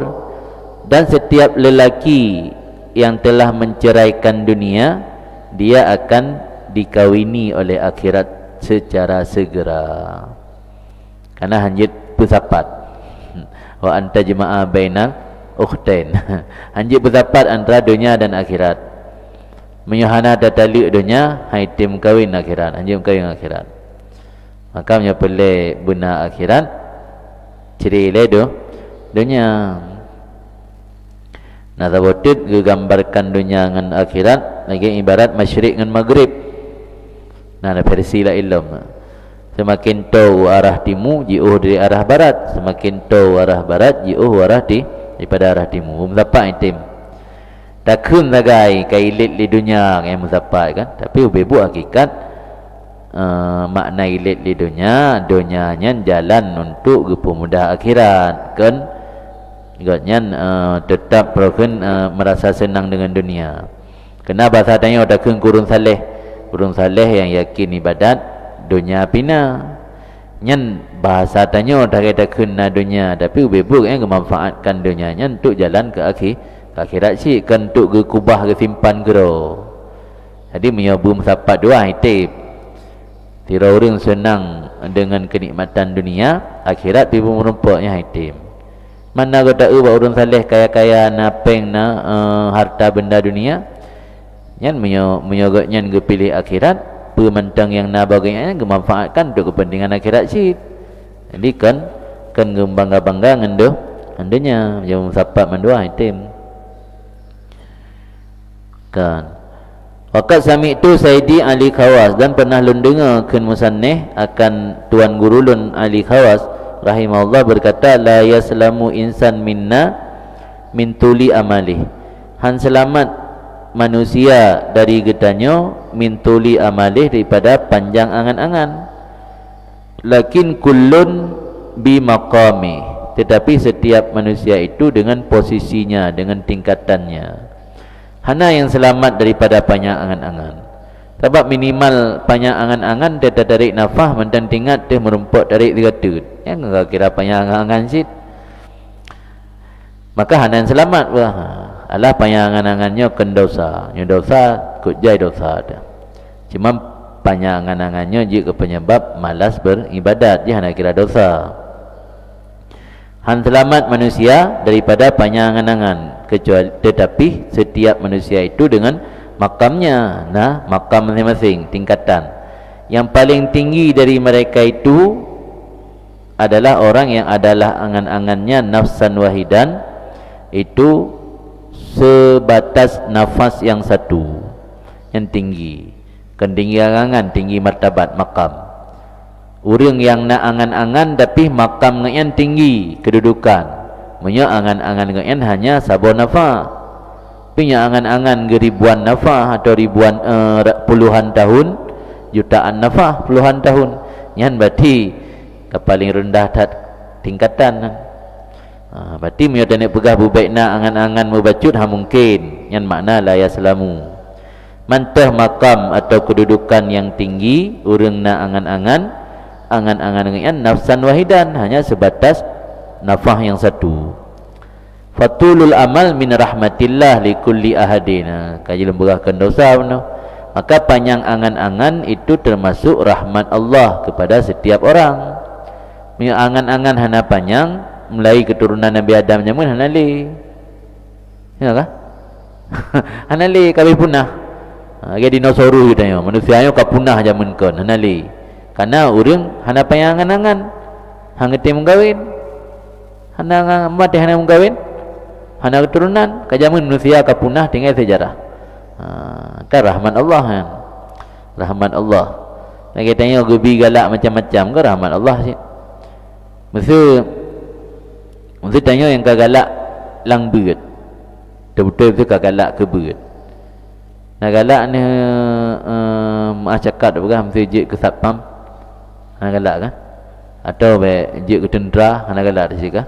Dan setiap lelaki yang telah menceraikan dunia, dia akan dikawini oleh akhirat secara segera. Karena hanjit bersapat. Wa anta jama'a bainal ukhtain. Hanjit bersapat antara dunia dan akhirat. Menyahana datalik dunia, haitim kawin akhirat, hanjit kawin akhirat. Maka menyapelai benar akhirat ciri ledo dunia. Nah sabotit gambarkan dunia dengan akhirat lagi ibarat masyrik dengan maghrib. Nah ada versi la ilm. Semakin tahu arah timu jiuh dari arah barat, semakin tahu arah barat jiuh arah daripada arah timu. Musapa itim. Takun sagai kailit di dunia yang musapa kan, tapi ubebu hakikat makna ilit di dunia, dunianya jalan untuk pemudah akhirat kan. Ingatnya tetap perken merasa senang dengan dunia. Kena bahasa tanya ada kurun saleh yang yakin ibadat dunia pina. Nyan bahasa tanya ada kena dunia tapi ubebuk yang memanfaatkan dunianya untuk jalan ke akhirat sih kan untuk kubah ke simpan gero. Jadi menyobu sapat dua hitip. Tira orang senang dengan kenikmatan dunia, akhirat tiba merumpaknya hitim. Mana kau tahu bahawa orang saleh kaya-kaya napeng na harta benda dunia, yang menyogoknya ke pilih akhirat, pementang yang na bagainya memanfaatkan untuk kepentingan akhirat sih. Jadi kan bangga-bangga ngendo, andanya yang sapat mendua hitim. Kan. Waqat sami'tu Sayyidi Ali Khawas, dan pernah lun dengar ken musannif akan tuan guru lun Ali Khawas rahimahullah berkata, la yaslamu insan minna min tuli amalih. Han selamat manusia dari getanyo min tuli amalih daripada panjang angan-angan. Lakin kullun bi maqami, tetapi setiap manusia itu dengan posisinya, dengan tingkatannya. Hana yang selamat daripada panjang angan-angan. Sebab minimal panjang angan-angan dia tarik nafas mendan tingkat dia merumpak tarik tiga tut. Yang enggak kira panjang angan-angan sit. Maka hana yang selamat wah. Alah panjang angan-angannya ken dosa. Nya dosa kut jai dosa ada. Cuma panjang angan-angannya jika penyebab malas beribadat, dia hana kira dosa. Han selamat manusia daripada panjang angan-angan, kecuali tetapi setiap manusia itu dengan makamnya. Nah, makam masing-masing tingkatan. Yang paling tinggi dari mereka itu adalah orang yang adalah angan-angannya nafsan wahidan, itu sebatas nafas yang satu, yang tinggi. Kan tinggi angan, tinggi martabat makam. Orang yang nak angan-angan tapi makam yang tinggi kedudukan. Punya angan-angan yang hanya sabon nafas. Punya angan-angan ribuan nafas atau ribuan puluhan tahun, jutaan nafas puluhan tahun. Yang berarti paling rendah tingkatan. Berarti punya tak nak pegah bubaikna angan-angan mubacut mungkin. Yang makna la yaslamu. Mantah makam atau kedudukan yang tinggi, orang nak angan-angan yang nafsan wahidan, hanya sebatas nafah yang satu. Fatulul amal min rahmatillah likulli ahadina. Kaji lemburahkan dosa benar. Maka panjang angan-angan itu termasuk rahmat Allah kepada setiap orang. Punya angan-angan hana panjang, mulai keturunan Nabi Adam nyamun hana li. Ya kah? Hanali kabeh punah. Age dinosaurus kita yo. Manusia yo ka punah zaman kon hanali. Karena urang hana payangan-angan. Hang teu menggawin. Hana mati hana menggawin. Hana keturunan ka zaman manusia ka punah tinggal sejarah. Kan rahmat Allah kan. Rahmat Allah. Nak tanya gebi galak macam-macam ke rahmat Allah sih. Mesti tanya yang galak lang beut. Betul-betul tu galak ke beut. Nak galak ni maaf cakap bukan mesti je ke satpam. Nak galak kan? Atau be je ke tentera, nak galak di sini kah?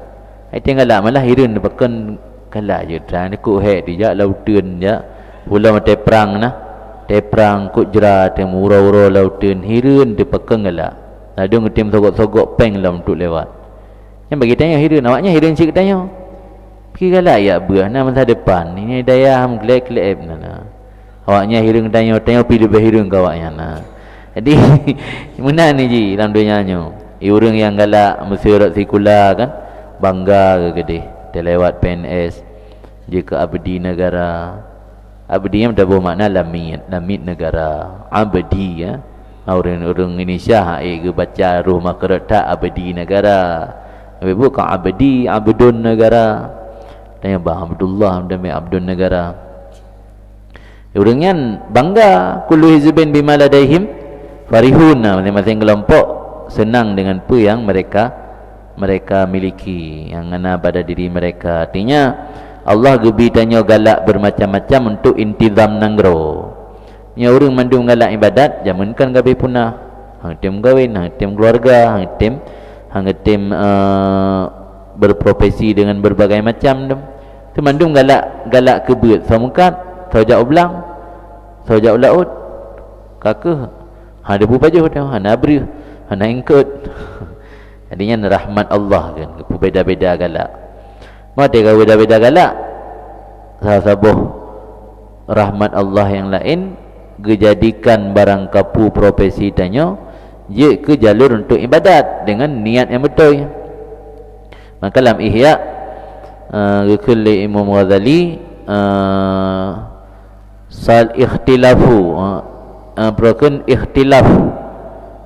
Ai tengah galak malah hirun pakan galak je tran ni ku he dia lautan je. Pula mate perang nah. Teprang kut jera tem ura-ura lautan hirun di pakan galak. Ada ngetim sogok-sogok peng lah untuk lewat. Yang bagi tanya hirun, awaknya hirun cik tanya. Pergi galak ya buah nak masa depan. Ini daya ham glek-glek nah. Awaknya hirun tanya pergi lebih hirun ke awaknya nah. Jadi mana ni ji dalam dunianya. Orang yang galak mesyirat sekula kan bangga ke gede. Dia lewat PNS jika abdi negara. Abdi yang dah bermakna lamid negara. Abdi ya. Orang Indonesia ke baca ruh makrata abdi negara. Bukan abdi abdun negara. Tanya bah Abdullah demi abdun negara. Orangnya bangga kullu hizbin bima ladaihim farihun. Masing-masing kelompok senang dengan apa yang mereka miliki, yang ada pada diri mereka. Artinya Allah gebi tanya galak bermacam-macam untuk intizam nanggro. Nya orang mandung galak ibadat zaman kan gabe punah. Hang tim gawin, hang tim keluarga, hang tim berprofesi dengan berbagai macam dem. Tu mandung galak kebeut samukat, saujak ublang, saujak ulaut. Kakak ada baju tu, hana abri, hana ingkut. Jadinya rahmat Allah kan, beda-beda galak. Mati kau beda-beda galak. Salah satu rahmat Allah yang lain dijadikan barang kapu profesi tanya je ke jalur untuk ibadat dengan niat yang betul. Maka dalam Ihya kulli Imam Ghazali sal ikhtilafu broken ikhtilaf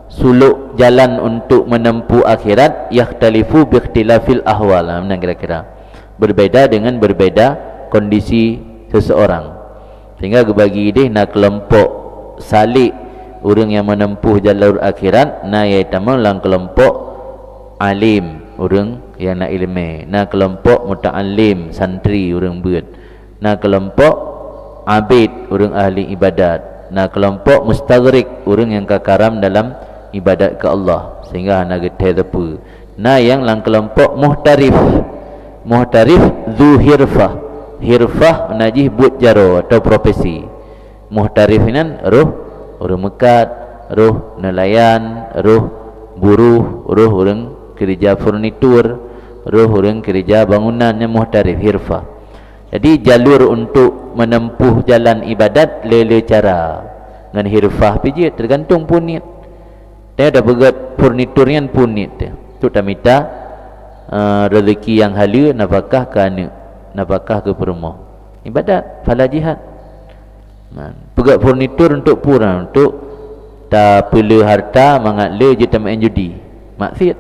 suluk jalan untuk menempuh akhirat yakhtalifu bi ikhtilafil ahwal. Mana kira-kira berbeda dengan berbeda kondisi seseorang. Sehingga bagi dia nak kelompok salik orang yang menempuh jalur akhirat, na iaitu lang kelompok alim, orang yang nak ilmu, na kelompok muta'allim, santri orang buat, na kelompok abid, orang ahli ibadat, na kelompok mustaghrik, orang yang kekaram dalam ibadat ke Allah. Sehingga nak getih tepu. Na yang lang kelompok muhtarif, muhtarif zu hirfah. Hirfah najih buat jaro atau profesi. Muhtarif ini roh mekat, roh nelayan, roh buruh, roh orang kerja furnitur, roh orang kerja bangunannya muhtarif hirfah. Jadi jalur untuk menempuh jalan ibadat lele cara dengan hirfah pijit tergantung punit. Dia ada begat furniturnya punit tu tamita rezeki yang halal nafkah ke anak, nafkah ke perumah, ibadat pahala jihad. Pegat furnitur untuk pura, untuk tak perlu harta mangat le je main judi maksiat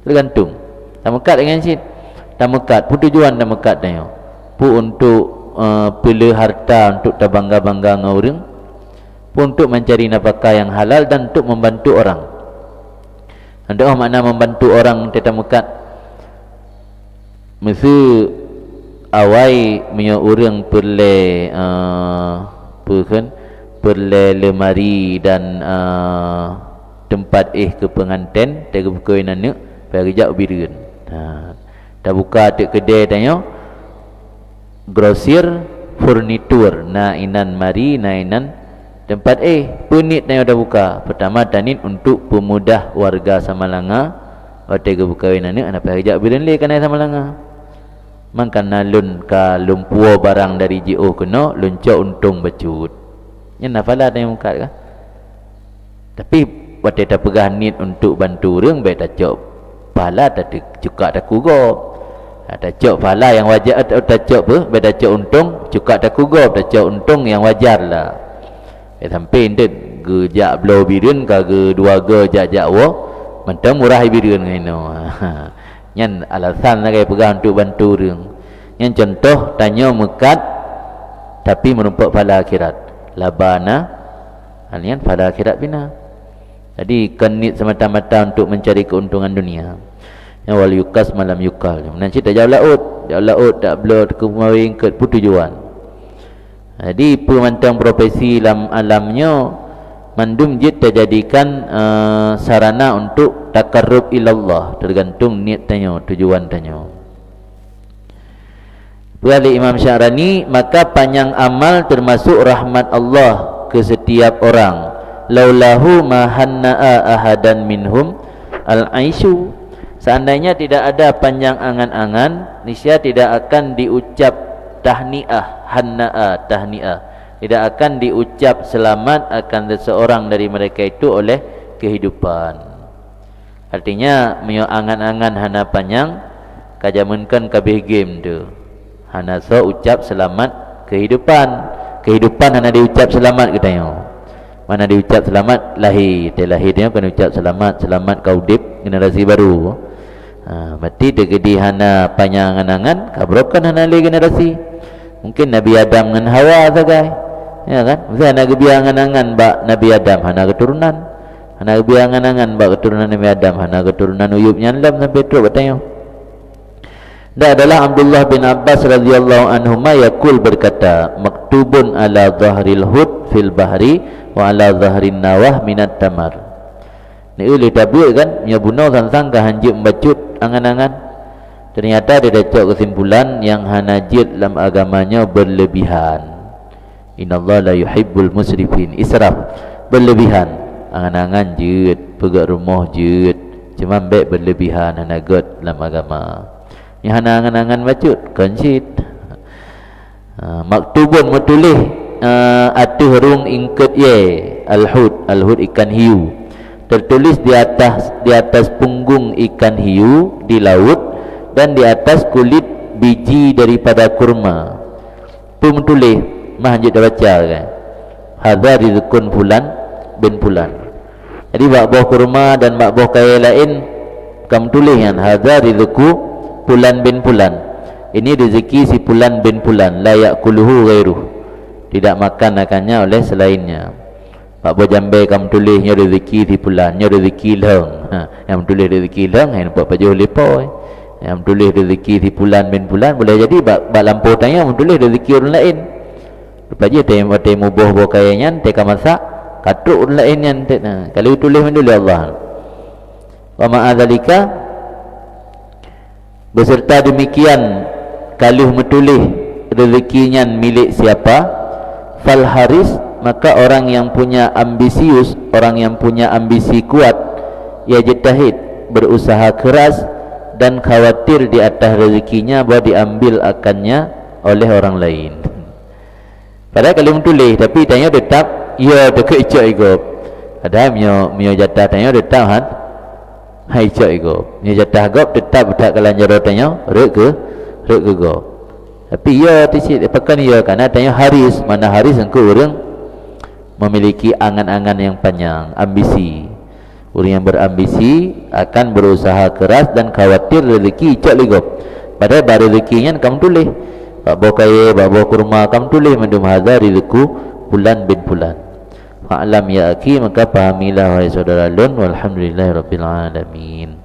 tergantung tamekat dengan sit tamekat pu tujuan tamekat tanya pu untuk perlu harta untuk tak bangga-bangga dengan orang, pu untuk mencari nafkah yang halal dan untuk membantu orang. Ada makna membantu orang tetamekat mesti awai punya orang perle lemari dan tempat ke pengantin tega buka anak pai rejak bireun. Dah buka tek kedai tanya grosir furnitur na inan mari na inan tempat punit tanya dah buka. Pertama tanit untuk pemudah warga Samalanga tega buka anak pai rejak bireun le kana Samalanga. Makan nalun ka lumpur barang dari JO kena luncok untung becut. Nya nafala tanya mukat kah? Tapi waktu tak pegah niat untuk bantu orang baik tak cok pahala tak cukup tak kugup. Tacok pahala yang wajar, tacok apa? Tacok untung, cukup tak kugo, tacok untung yang wajar lah. Sampai itu, gejak belau birun, kage dua gejak wo, mentang murah birun ngino. Yang alasan lagi pegang untuk bantu reng. Yang contoh tanya mekat, tapi menumpak pahala akhirat. Labana, alian pahala akhirat bina. Jadi kenit semata-mata untuk mencari keuntungan dunia. Yang wal yukas malam yukal. Nanti tak jauh laut tak blur ke maring ke tujuan. Jadi pemantang profesi alamnya mandum jid terjadikan sarana untuk takarrub ilallah, tergantung niat tanya, tujuan tanya. Berkata Imam Syarani, maka panjang amal termasuk rahmat Allah ke setiap orang. Laulahu ma hanna'a ahadan minhum al-aisyu. Seandainya tidak ada panjang angan-angan, niscaya tidak akan diucap tahniah, hanna'a, tahniah. Tidak akan diucap selamat akan seseorang dari mereka itu oleh kehidupan. Artinya, menyo angan-angan hana panjang, kajamunkan kabeh game tu. Hana so ucap selamat kehidupan. Kehidupan hana diucap selamat katanya. Mana diucap selamat lahir, lahirnya kan ucap selamat, selamat kau dip generasi baru. Berarti degedi hana panjang angan-angan, kabrokan hana le generasi. Mungkin Nabi Adam dengan Hawa sagai. Ya kan? Mesti hana gebi angan-angan bak Nabi Adam hana keturunan. Hana gebi angan-angan bak keturunan Nabi Adam hana keturunan uyup nyalam sampai teruk bertanya. Dan adalah Abdullah bin Abbas radhiyallahu anhuma yaqul berkata, maktubun ala dhahril hud fil bahri wa ala dhahrin nawah minat tamar. Ni boleh tabuk kan, punya bunuh sang-sang ke hanjib membacut angan-angan. Ternyata dia dah kesimpulan yang hanajid dalam agamanya berlebihan. Innallaha la yuhibbul musrifin, israf, berlebihan. Angan-angan jut, pegak rumah jut, cuma baik berlebihan hanagot dalam agama. Ni hana angan-angan bacut, konsit. Maktubun metulis atuh rung ingkut ye al-hud ikan hiu. Tertulis di atas punggung ikan hiu di laut dan di atas kulit biji daripada kurma. Tu menulis mah anjut dah baca kan. Hadza rizqun fulan bin fulan. Jadi bak buah kurma dan bak buah kaya lain kamu tulis kan hadza rizqu fulan bin fulan. Ini rezeki si fulan bin fulan, la yaquluhu ghairuh. Tidak makan akannya oleh selainnya. Pak buah jambai kamu tulisnya rezeki si fulan, nya rezeki leng. Yang tulis rezeki leng yang nampak baju lepo. Yang tulis rezeki si fulan bin fulan boleh jadi bak lampau tanya tulis rezeki orang lain. Lepas je temu buah kayanya teka masak katuk orang lain yang kalau tulis mendulis Allah. Wa ma'adzalika beserta demikian kalau menulis rezekinya milik siapa, fal haris, maka orang yang punya ambisius, orang yang punya ambisi kuat, ia jitahid, berusaha keras dan khawatir di atas rezekinya bahawa diambil akannya oleh orang lain. Padahal kalau menulis tapi tanya tetap ya dekat icak igop. Ada mio jatah tanya tetap han hai icak igop. Mio jatah gop tetap tak kalan jaro tanya rek ke go. Tapi ya tisit pakan ya karena tanya haris, mana haris engkau orang memiliki angan-angan yang panjang, ambisi. Orang yang berambisi akan berusaha keras dan khawatir rezeki icak ligop. Padahal bar rezekinya kamu tulis. Pak bawa kaya, pak bawa kurma, kamu tulis mandum hadza rizqu fulan bin fulan. Fa'lam ya akhi, maka pahamilah wahai saudara lun, walhamdulillahirabbil alamin.